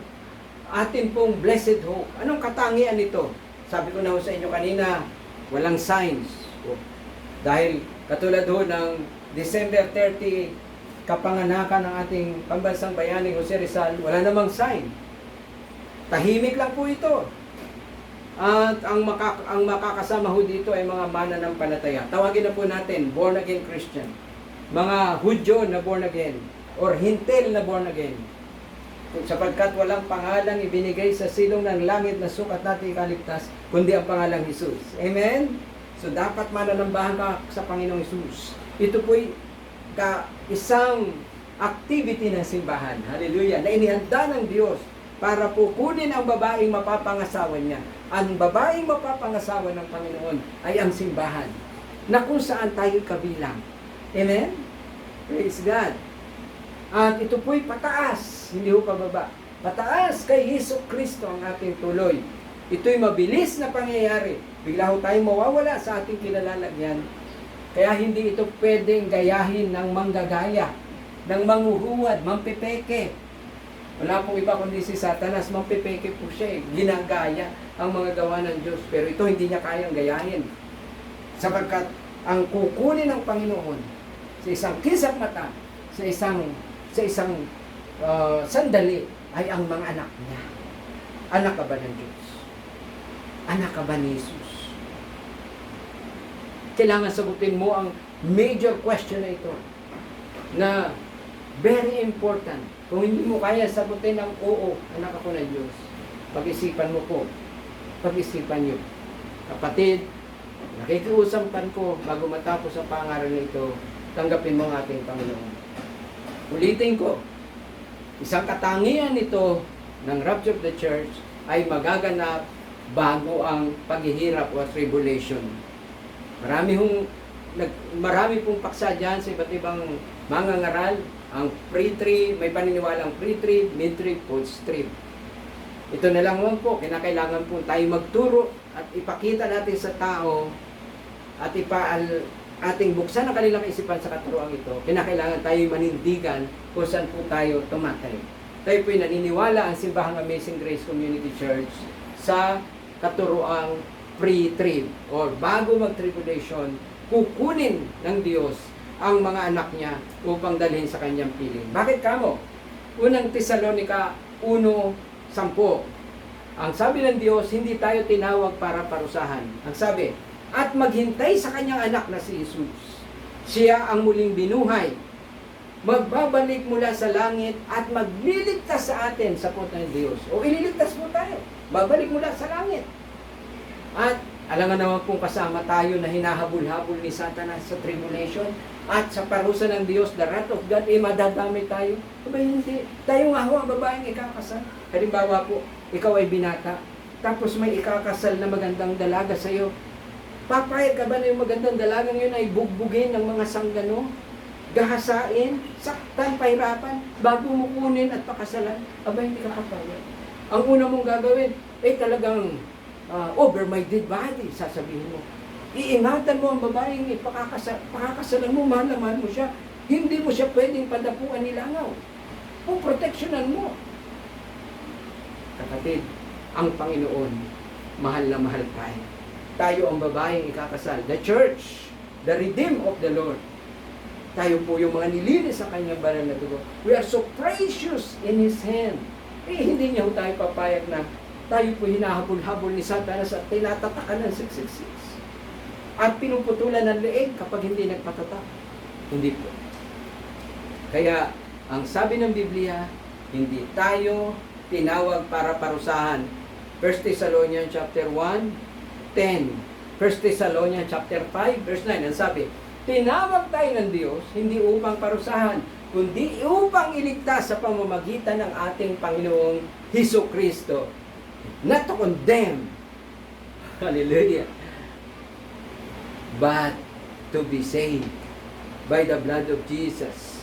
atin pong blessed hope. Anong katangian nito? Sabi ko na ho sa inyo kanina, walang signs. Dahil katulad ho ng December 30, kapanganakan ng ating pambansang bayani Jose Rizal, wala namang sign. Tahimik lang po ito. At ang makakasama ho dito ay mga mananampalataya. Tawagin na po natin, born again Christian. Mga Hudyo na born again. Or Hintil na born again. Sapagkat walang pangalang ibinigay sa silong ng langit na sukat natin ikaligtas, kundi ang pangalang Jesus. Amen? So dapat mananambahan ka sa Panginoong Jesus. Ito po'y isang activity ng simbahan. Hallelujah. Na inihanda ng Diyos para po kunin ang babaeng mapapangasawa niya. Ang babaeng mapapangasawa ng Panginoon ay ang simbahan, na kung saan tayo kabilang. Amen? Praise God. At ito po'y pataas, hindi ho pababa. Pataas kay Hesus Kristo ang ating tuloy. Ito'y mabilis na pangyayari. Bigla ho tayong mawawala sa ating kinalalagyan. Kaya hindi ito pwedeng gayahin ng manggagaya, ng manghuhuwad, mampepeke. Wala pong iba kundi si Satanas, mampepeke po siya eh. Ginagaya ang mga gawa ng Diyos. Pero ito hindi niya kayang gayahin. Sapagkat ang kukunin ng Panginoon sa isang kisap mata, sa isang sandali, ay ang mga anak niya. Anak ka ba ng Diyos? Anak ka ba ni Jesus? Kailangan sagutin mo ang major question na ito, na very important. Kung hindi mo kaya sagutin ang oo, anak ako ng Diyos, pag-isipan mo po, pag-isipan niyo. Kapatid, nakikiusapan ko bago matapos ang pangaral na ito, tanggapin mo ang ating Panginoon. Ulitin ko, isang katangian nito ng rapture of the church ay magaganap bago ang paghihirap o tribulation. Marami pong paksa dyan sa iba't ibang mga ngaral. Ang pre-trib, may paniniwalang pre-trib, mid-trib, post-trib. Ito na lang po, kinakailangan po tayo magturo at ipakita natin sa tao at ating buksan ang kanilang isipan sa katuroang ito. Kinakailangan tayo manindigan kung saan po tayo tumatay. Tayo po'y naniniwala ang Simbahang Amazing Grace Community Church sa katuroang pre-trib or bago mag-tribulation, kukunin ng Diyos ang mga anak niya upang dalhin sa kanyang piling. Bakit kamo? Unang Tesalonica 1:10. Ang sabi ng Diyos, hindi tayo tinawag para parusahan. Ang sabi, at maghintay sa kanyang anak na si Jesus. Siya ang muling binuhay. Magbabalik mula sa langit at magliligtas sa atin sa puot ng Diyos. O ililigtas mo tayo. Babalik mula sa langit. At alam nga naman kung kasama tayo na hinahabol-habol ni Satanas sa tribulation at sa parusa ng Diyos, the wrath of God, madadamay tayo. Aba hindi. Tayo nga ho, ang babaeng ikakasal. Halimbawa po, ikaw ay binata, tapos may ikakasal na magandang dalaga sa iyo. Papayag ka ba na yung magandang dalagang yun ay bugbugin ng mga sanggano? Gahasain, saktan, pahirapan, bago mo kunin at pakasalan? Aba hindi ka papayag. Ang una mong gagawin, talagang over my dead body, sasabihin mo. Iingatan mo ang babaeng pakakasalan mo, mahal na mahal mo siya. Hindi mo siya pwedeng padapuan nilangaw. O proteksyonan mo. Kapatid, ang Panginoon, mahal na mahal tayo. Tayo ang babaeng ikakasal. The church, the redeemed of the Lord. Tayo po yung mga nilinis sa kanyang banal na dugo. We are so precious in His hand. Hindi niya tayo papayag na tayo po hinahabol-habol ni Satanas at tinatatakan ng 666. At pinuputulan ng leeg kapag hindi nagpatatak. Hindi po. Kaya, ang sabi ng Biblia, hindi tayo tinawag para parusahan. 1 Thessalonians chapter 1:10. 1 Thessalonians chapter 5, verse 9. Ang sabi, tinawag tayo ng Diyos, hindi upang parusahan, kundi upang iligtas sa pamamagitan ng ating Panginoong Hesus Kristo. Not to condemn. Hallelujah. But to be saved by the blood of Jesus.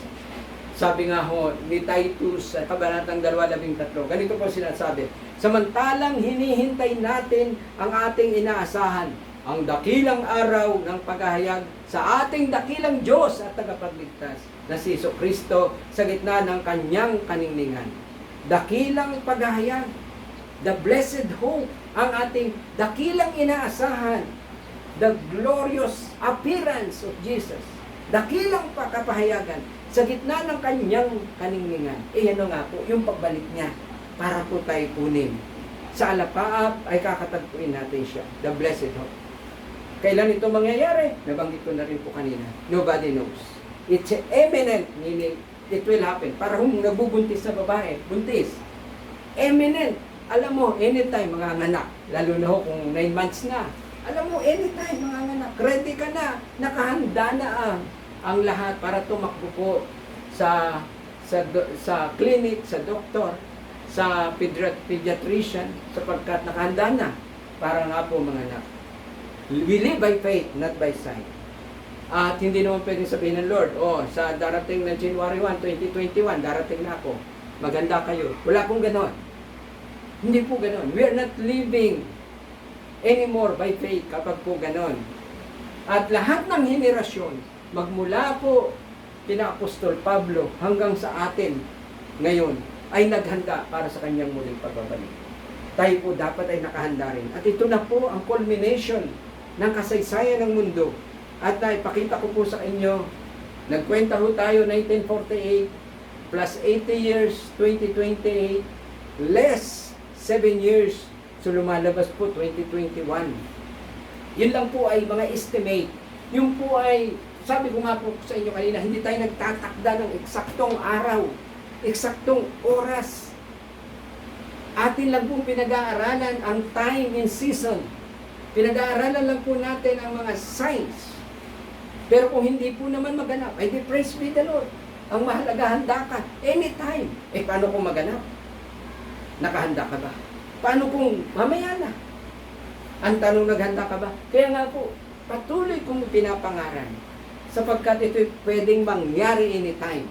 Sabi nga ho ni Titus sa kabanatang 2:13, ganito po sinasabi, samantalang hinihintay natin ang ating inaasahan, ang dakilang araw ng paghahayag sa ating dakilang Diyos at tagapagligtas na si Hesus Kristo sa gitna ng kanyang kaningningan. Dakilang paghahayag, the blessed hope, ang ating dakilang inaasahan, the glorious appearance of Jesus, dakilang pagkapahayagan sa gitna ng kanyang kaningningan. Ano nga po, yung pagbalik niya para po tayo kunin. Sa alapaap ay kakatagpuin natin siya, the blessed hope. Kailan ito mangyayari? Nabanggit ko na rin po kanina. Nobody knows. It's imminent, meaning it will happen. Para kung nagbubuntis na babae, buntis. Imminent. Alam mo, anytime mga anak, lalo na ho kung 9 months na, alam mo, anytime mga anak, ready ka na, nakahanda na ang lahat para tumakbo po sa clinic, sa doktor, sa pediatrician sapagkat nakahanda na para nga po mga anak. We live by faith, not by sight. At hindi naman pwedeng sabihin ng Lord, sa darating na January 1, 2021, darating na ako. Maganda kayo. Wala pong ganon. Hindi po ganon. We are not living anymore by faith kapag po ganon. At lahat ng henerasyon, magmula po kina Apostol Pablo hanggang sa atin ngayon, ay naghanda para sa kanyang muling pagbabalik. Tayo po dapat ay nakahanda rin. At ito na po ang culmination ng kasaysayan ng mundo. At ipakita ko po sa inyo, nagkwenta ho tayo 1948 plus 80 years, 2028, less 7 years, so lumalabas po 2021. Yun lang po ay mga estimate. Yung po ay, sabi ko nga po sa inyo kanina, hindi tayo nagtatakda ng eksaktong araw, eksaktong oras. Atin lang po pinag-aaralan ang time and season. Pinag-aaralan lang po natin ang mga signs. Pero kung hindi po naman maganap, ay di praise be the Lord. Ang mahalaga, handa ka. Anytime. Paano kung maganap? Nakahanda ka ba? Paano kung mamaya na? Ang tanong, naghanda ka ba? Kaya nga po, patuloy kong pinapangaral. Sapagkat ito'y pwedeng mangyari anytime.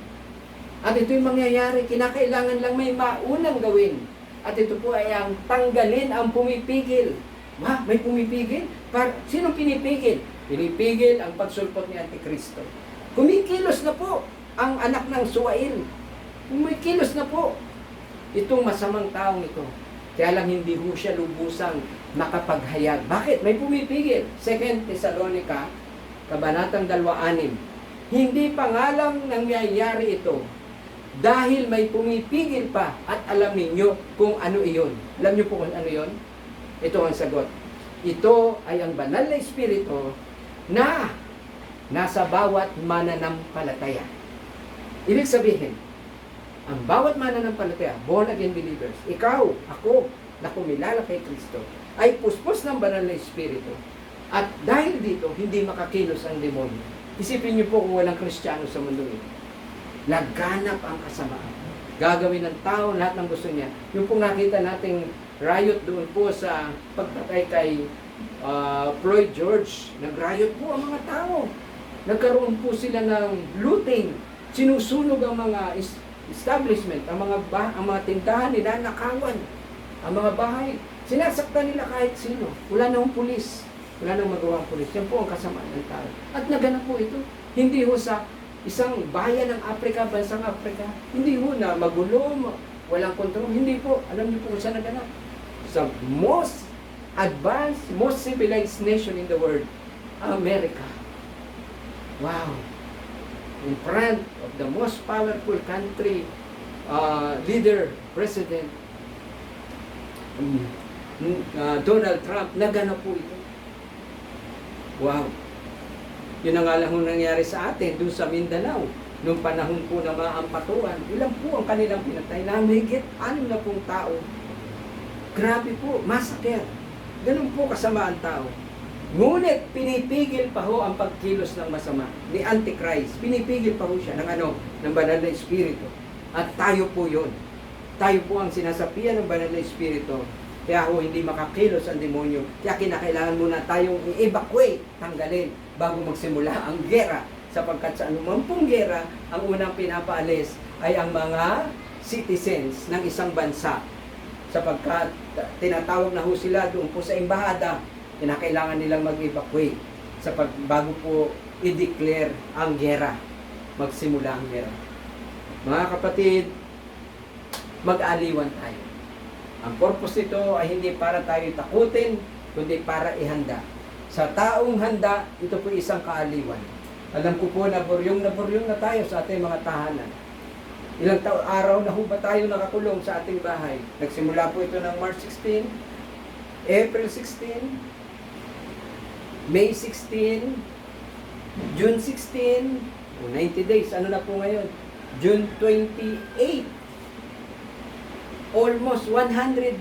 At ito'y mangyayari, kinakailangan lang may maunang gawin. At ito po ay ang tanggalin ang pumipigil. May pumipigil? Sinong pinipigil? Pinipigil ang pagsulpot ni Antikristo. Kumikilos na po ang anak ng Suwail. Kumikilos na po itong masamang taong ito. Kaya lang hindi ho siya lubusang makapaghayag. Bakit? May pumipigil. 2 Thessalonica, Kabanatang 2:6. Hindi pa nga lang nangyayari ito dahil may pumipigil pa at alam ninyo kung ano iyon. Alam niyo po kung ano iyon? Ito ang sagot. Ito ay ang banal na espiritu na nasa bawat mananampalataya. Ibig sabihin, ang bawat mananampalataya, born again believers, ikaw, ako, na kumilala kay Kristo, ay puspos ng banal na espiritu. At dahil dito, hindi makakilos ang demonyo. Isipin niyo po kung walang Kristiyano sa mundo ito. Laganap ang kasamaan. Gagawin ng tao lahat ng gusto niya. Yung pong nakita nating riot doon po sa pagpatay kay Floyd George. Nag-riot po ang mga tao. Nagkaroon po sila ng looting. Sinusunog ang mga establishment, ang mga tindahan nila, nakawan. Ang mga bahay, sinasaktan nila kahit sino. Wala nang pulis. Wala nang magawang pulis. Yan po ang kasamaan ng tao. At naganap po ito. Hindi ho sa isang bayan ng Africa, bansang Africa. Hindi ho na magulo, walang kontrol. Hindi po. Alam niyo po kung saan naganap. Sa most advanced, most civilized nation in the world, America. Wow. In front of the most powerful country, leader, president, Donald Trump, naganap po ito. Wow. Yun ang alam nangyari sa atin, doon sa Mindanao. Noong panahon po na maampatuan, ilan po ang kanilang pinatay na higit 6 na pong tao. Grabe po, masakit. Ganun po kasama ang tao. Ngunit pinipigil pa ho ang pagkilos ng masama ni Antichrist. Pinipigil pa ho siya ng banal na espiritu. At tayo po yun. Tayo po ang sinasapian ng banal na espiritu. Kaya ho hindi makakilos ang demonyo. Kaya kinakailangan muna tayong i-evacuate, tanggalin, bago magsimula ang gera. Sapagkat sa anumang pong gera, ang unang pinapaalis ay ang mga citizens ng isang bansa. Sapagkat tinatawag na ho sila doon po sa embahada, kinakailangan nilang mag-evacuate bago po i-declare ang gera, magsimula ang gera. Mga kapatid, mag-aliwan tayo. Ang purpose nito ay hindi para tayo takutin, kundi para ihanda. Sa taong handa, ito po isang kaaliwan. Alam ko po na buryong na tayo sa ating mga tahanan. Ilang araw na ho ba tayo nakakulong sa ating bahay? Nagsimula po ito ng March 16, April 16, May 16, June 16, 90 days. Ano na po ngayon? June 28. Almost 100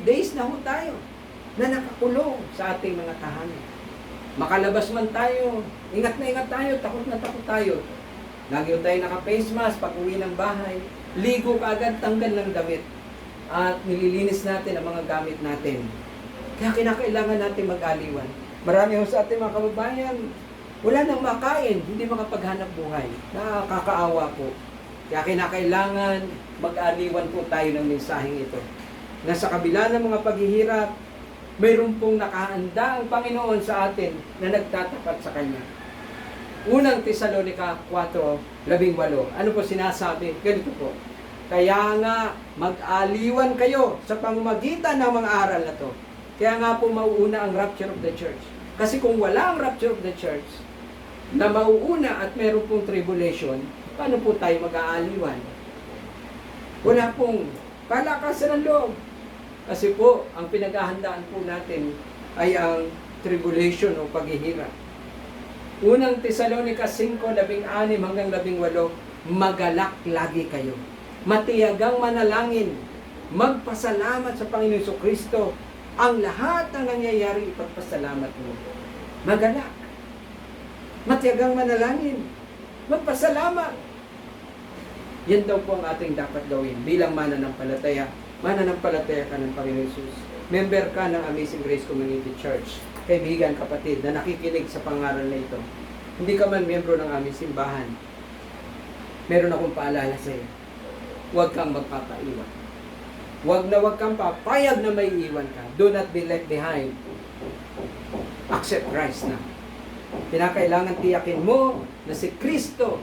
days na ho tayo na nakakulong sa ating mga tahanan. Makalabas man tayo, ingat tayo, takot na takot tayo. Lagi tayo naka-face mask pag uwi ng bahay. Ligo ka agad, tanggal ng damit. at nililinis natin ang mga gamit natin. Kaya kinakailangan natin mag-aliwan. Marami ho sa ating mga kababayan, wala nang makain, hindi makapaghanap buhay. Nakakaawa po. Kaya kinakailangan mag-aliwan po tayo ng mensaheng ito. Na sa kabila ng mga paghihirap, mayroon pong nakahanda ang Panginoon sa atin na nagtatapat sa Kanya. Unang Tesalonica 4:18. Ano po sinasabi? Ganito po. Kaya nga, mag-aliwan kayo sa pamamagitan ng mga aral na to. Kaya nga po mauuna ang rapture of the church. Kasi kung wala ang rapture of the church, na mauuna at meron pong tribulation, paano po tayo mag-aaliwan? Wala pong palakasan ng loob. Kasi po, ang pinaghahandaan po natin ay ang tribulation o paghihirap. Unang Tesalonica 5:16-18, magalak lagi kayo. Matiyagang manalangin, magpasalamat sa Panginoon Jesucristo. Ang lahat ng nangyayari ipagpasalamat mo. Magalak. Matiyagang manalangin, magpasalamat. Yan daw po ang ating dapat gawin bilang mananampalataya. Mananampalataya ka ng Panginoon Jesus. Member ka ng Amazing Grace Community Church. Kaibigan, kapatid, na nakikinig sa pangaral na ito. Hindi ka man miyembro ng aming simbahan. Meron akong paalala sa iyo. Huwag kang magpapaiwan. Huwag kang papayag na may iwan ka. Do not be left behind. Accept Christ na. Kinakailangan tiyakin mo na si Kristo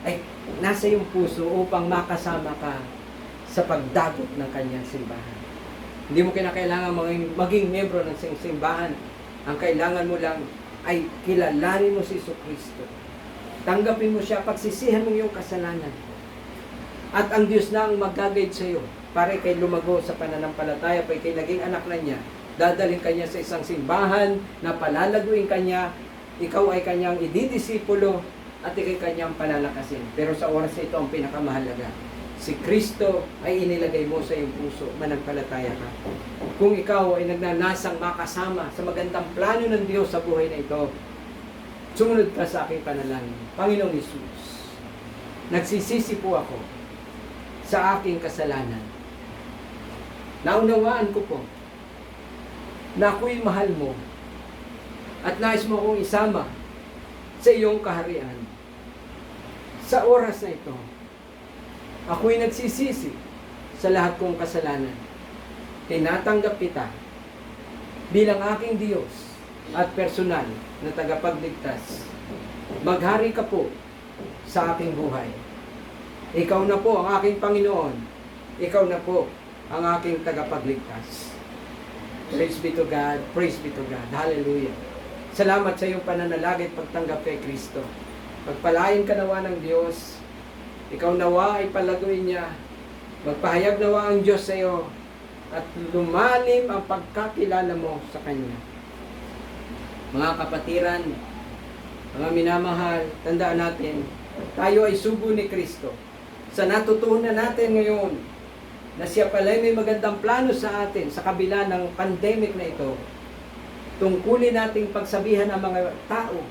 ay nasa iyong puso upang makasama ka sa pagdagot ng kanyang simbahan. Hindi mo kinakailangan maging membro ng simbahan. Ang kailangan mo lang ay kilalanin mo si Jesucristo. Tanggapin mo siya, pagsisihan mo yung kasalanan. At ang Diyos na ang mag-guide sa iyo para kay lumago sa pananampalataya, para kay naging anak na niya. Dadalhin kanya sa isang simbahan na palalaguin kanya, ikaw ay kanyang ididisipulo at ikay kanyang palalakasin. Pero sa oras na ito ang pinakamahalaga. Si Kristo ay inilagay mo sa iyong puso, manampalataya ka. Kung ikaw ay nagnanasang makasama sa magandang plano ng Diyos sa buhay na ito, sumunod ka sa aking panalangin. Panginoong Hesus, nagsisisi po ako sa aking kasalanan. Naunawaan ko po na ako'y mahal mo at nais mo akong isama sa iyong kaharian. Sa oras na ito, ako'y nagsisisi sa lahat kong kasalanan. Tinatanggap kita bilang aking Diyos at personal na tagapagligtas. Maghari ka po sa aking buhay. Ikaw na po ang aking Panginoon. Ikaw na po ang aking tagapagligtas. Praise be to God. Praise be to God. Hallelujah. Salamat sa iyong pananalangin at pagtanggap kay Kristo. Pagpalain ka nawa ng Diyos. Ikaw nawa ay palaguin niya. Magpahayag nawa ang Diyos sa iyo at lumalim ang pagkakilala mo sa Kanya. Mga kapatiran, mga minamahal, tandaan natin, tayo ay sugo ni Kristo. Sa natutunan natin ngayon, na siya pala may magandang plano sa atin sa kabila ng pandemic na ito, tungkulin nating pagsabihan ng mga tao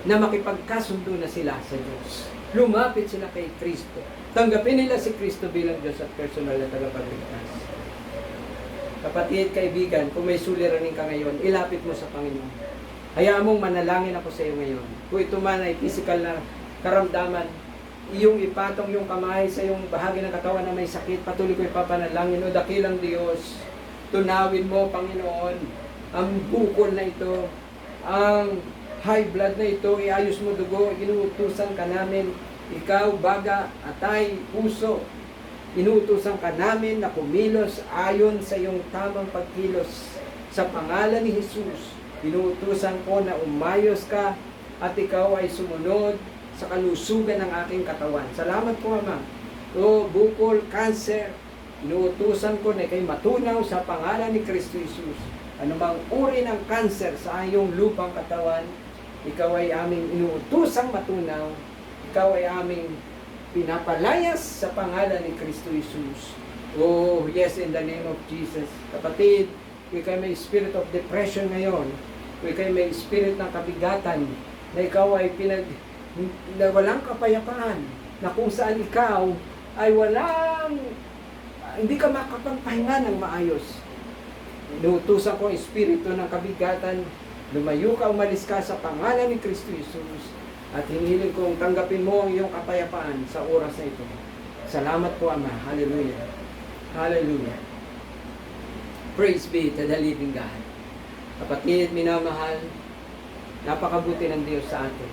na makipagkasundo na sila sa Diyos. Lumapit sila kay Kristo. Tanggapin nila si Kristo bilang Diyos at personal na tagapagligtas. Kapatid, kaibigan, kung may suliranin ka ngayon, ilapit mo sa Panginoon. Hayaan mong manalangin ako sa iyo ngayon. Kung ito man ay physical na karamdaman, iyong ipatong yung kamay sa iyong bahagi ng katawan na may sakit, patuloy ko ipapanalangin. O dakilang Diyos, tunawin mo, Panginoon, ang bukol na ito, ang high blood na ito, iayos mo dugo, inuutusan ka namin, ikaw, baga, atay, puso, inuutusan ka namin na kumilos ayon sa iyong tamang pagkilos. Sa pangalan ni Jesus, inuutusan ko na umayos ka at ikaw ay sumunod sa kalusugan ng aking katawan. Salamat po, Ama. O bukol, cancer, inuutusan ko na ikay matunaw sa pangalan ni Kristo Jesus. Anumang uri ng cancer sa iyong lupang katawan, ikaw ay aming inuutosang matunaw. Ikaw ay aming pinapalayas sa pangalan ni Kristo Jesus. Oh, yes, in the name of Jesus. Kapatid, kung ikay may spirit of depression ngayon, kung ikay may spirit ng kabigatan, na ikaw ay na walang kapayapaan, na kung saan ikaw ay walang hindi ka makapagpahinga ng maayos. Inuutusan ko ang espiritu ng kabigatan, lumayo ka, umalis ka sa pangalan ni Kristo Jesus. At hinihiling kong tanggapin mo ang iyong kapayapaan sa oras na ito. Salamat po, Ama. Hallelujah. Hallelujah. Praise be to the living God. Kapatid, minamahal, napakabuti ng Diyos sa atin.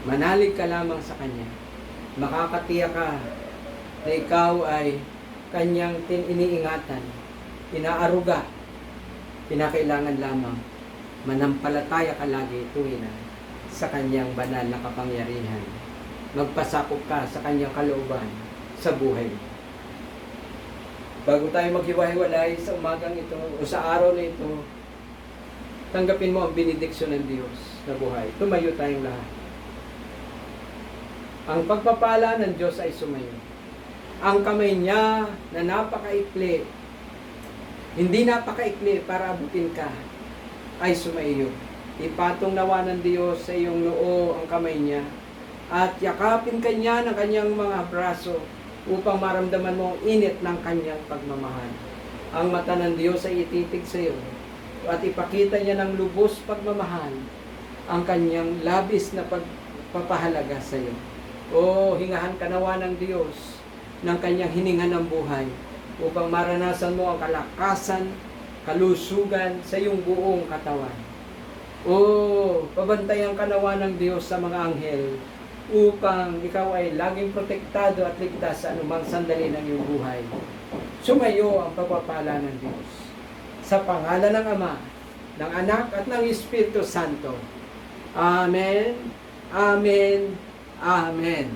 Manalig ka lamang sa Kanya. Makakatiyak ka na ikaw ay Kanyang iniingatan, inaaruga, kinakailangan lamang manampalataya ka lagi tuwin sa Kanyang banal na kapangyarihan. Magpasakop ka sa Kanyang kalooban sa buhay. Bago tayo maghiwa-hiwalay sa umagang ito o sa araw na ito, tanggapin mo ang benediksyon ng Diyos na buhay. Tumayo tayong lahat. Ang pagpapala ng Diyos ay sumayo. Ang kamay niya na napakaikli, hindi napakaikli para abutin ka, ay sumaiyo. Ipatong nawa ng Diyos sa iyong noo ang kamay niya at yakapin ka niya ng kanyang mga braso upang maramdaman mo ang init ng kanyang pagmamahal. Ang mata ng Diyos ay ititig sa iyo at ipakita niya ng lubos pagmamahal ang kanyang labis na pagpapahalaga sa iyo. O hingahan ka nawa ng Diyos ng kanyang hininga ng buhay upang maranasan mo ang kalakasan, kalusugan sa iyong buong katawan. O pabantayan ka nawa ng Diyos sa mga anghel upang ikaw ay laging protektado at ligtas sa anumang sandali ng iyong buhay. Sumayo ang pagpapala ng Diyos. Sa pangalan ng Ama, ng Anak at ng Espiritu Santo. Amen. Amen. Amen.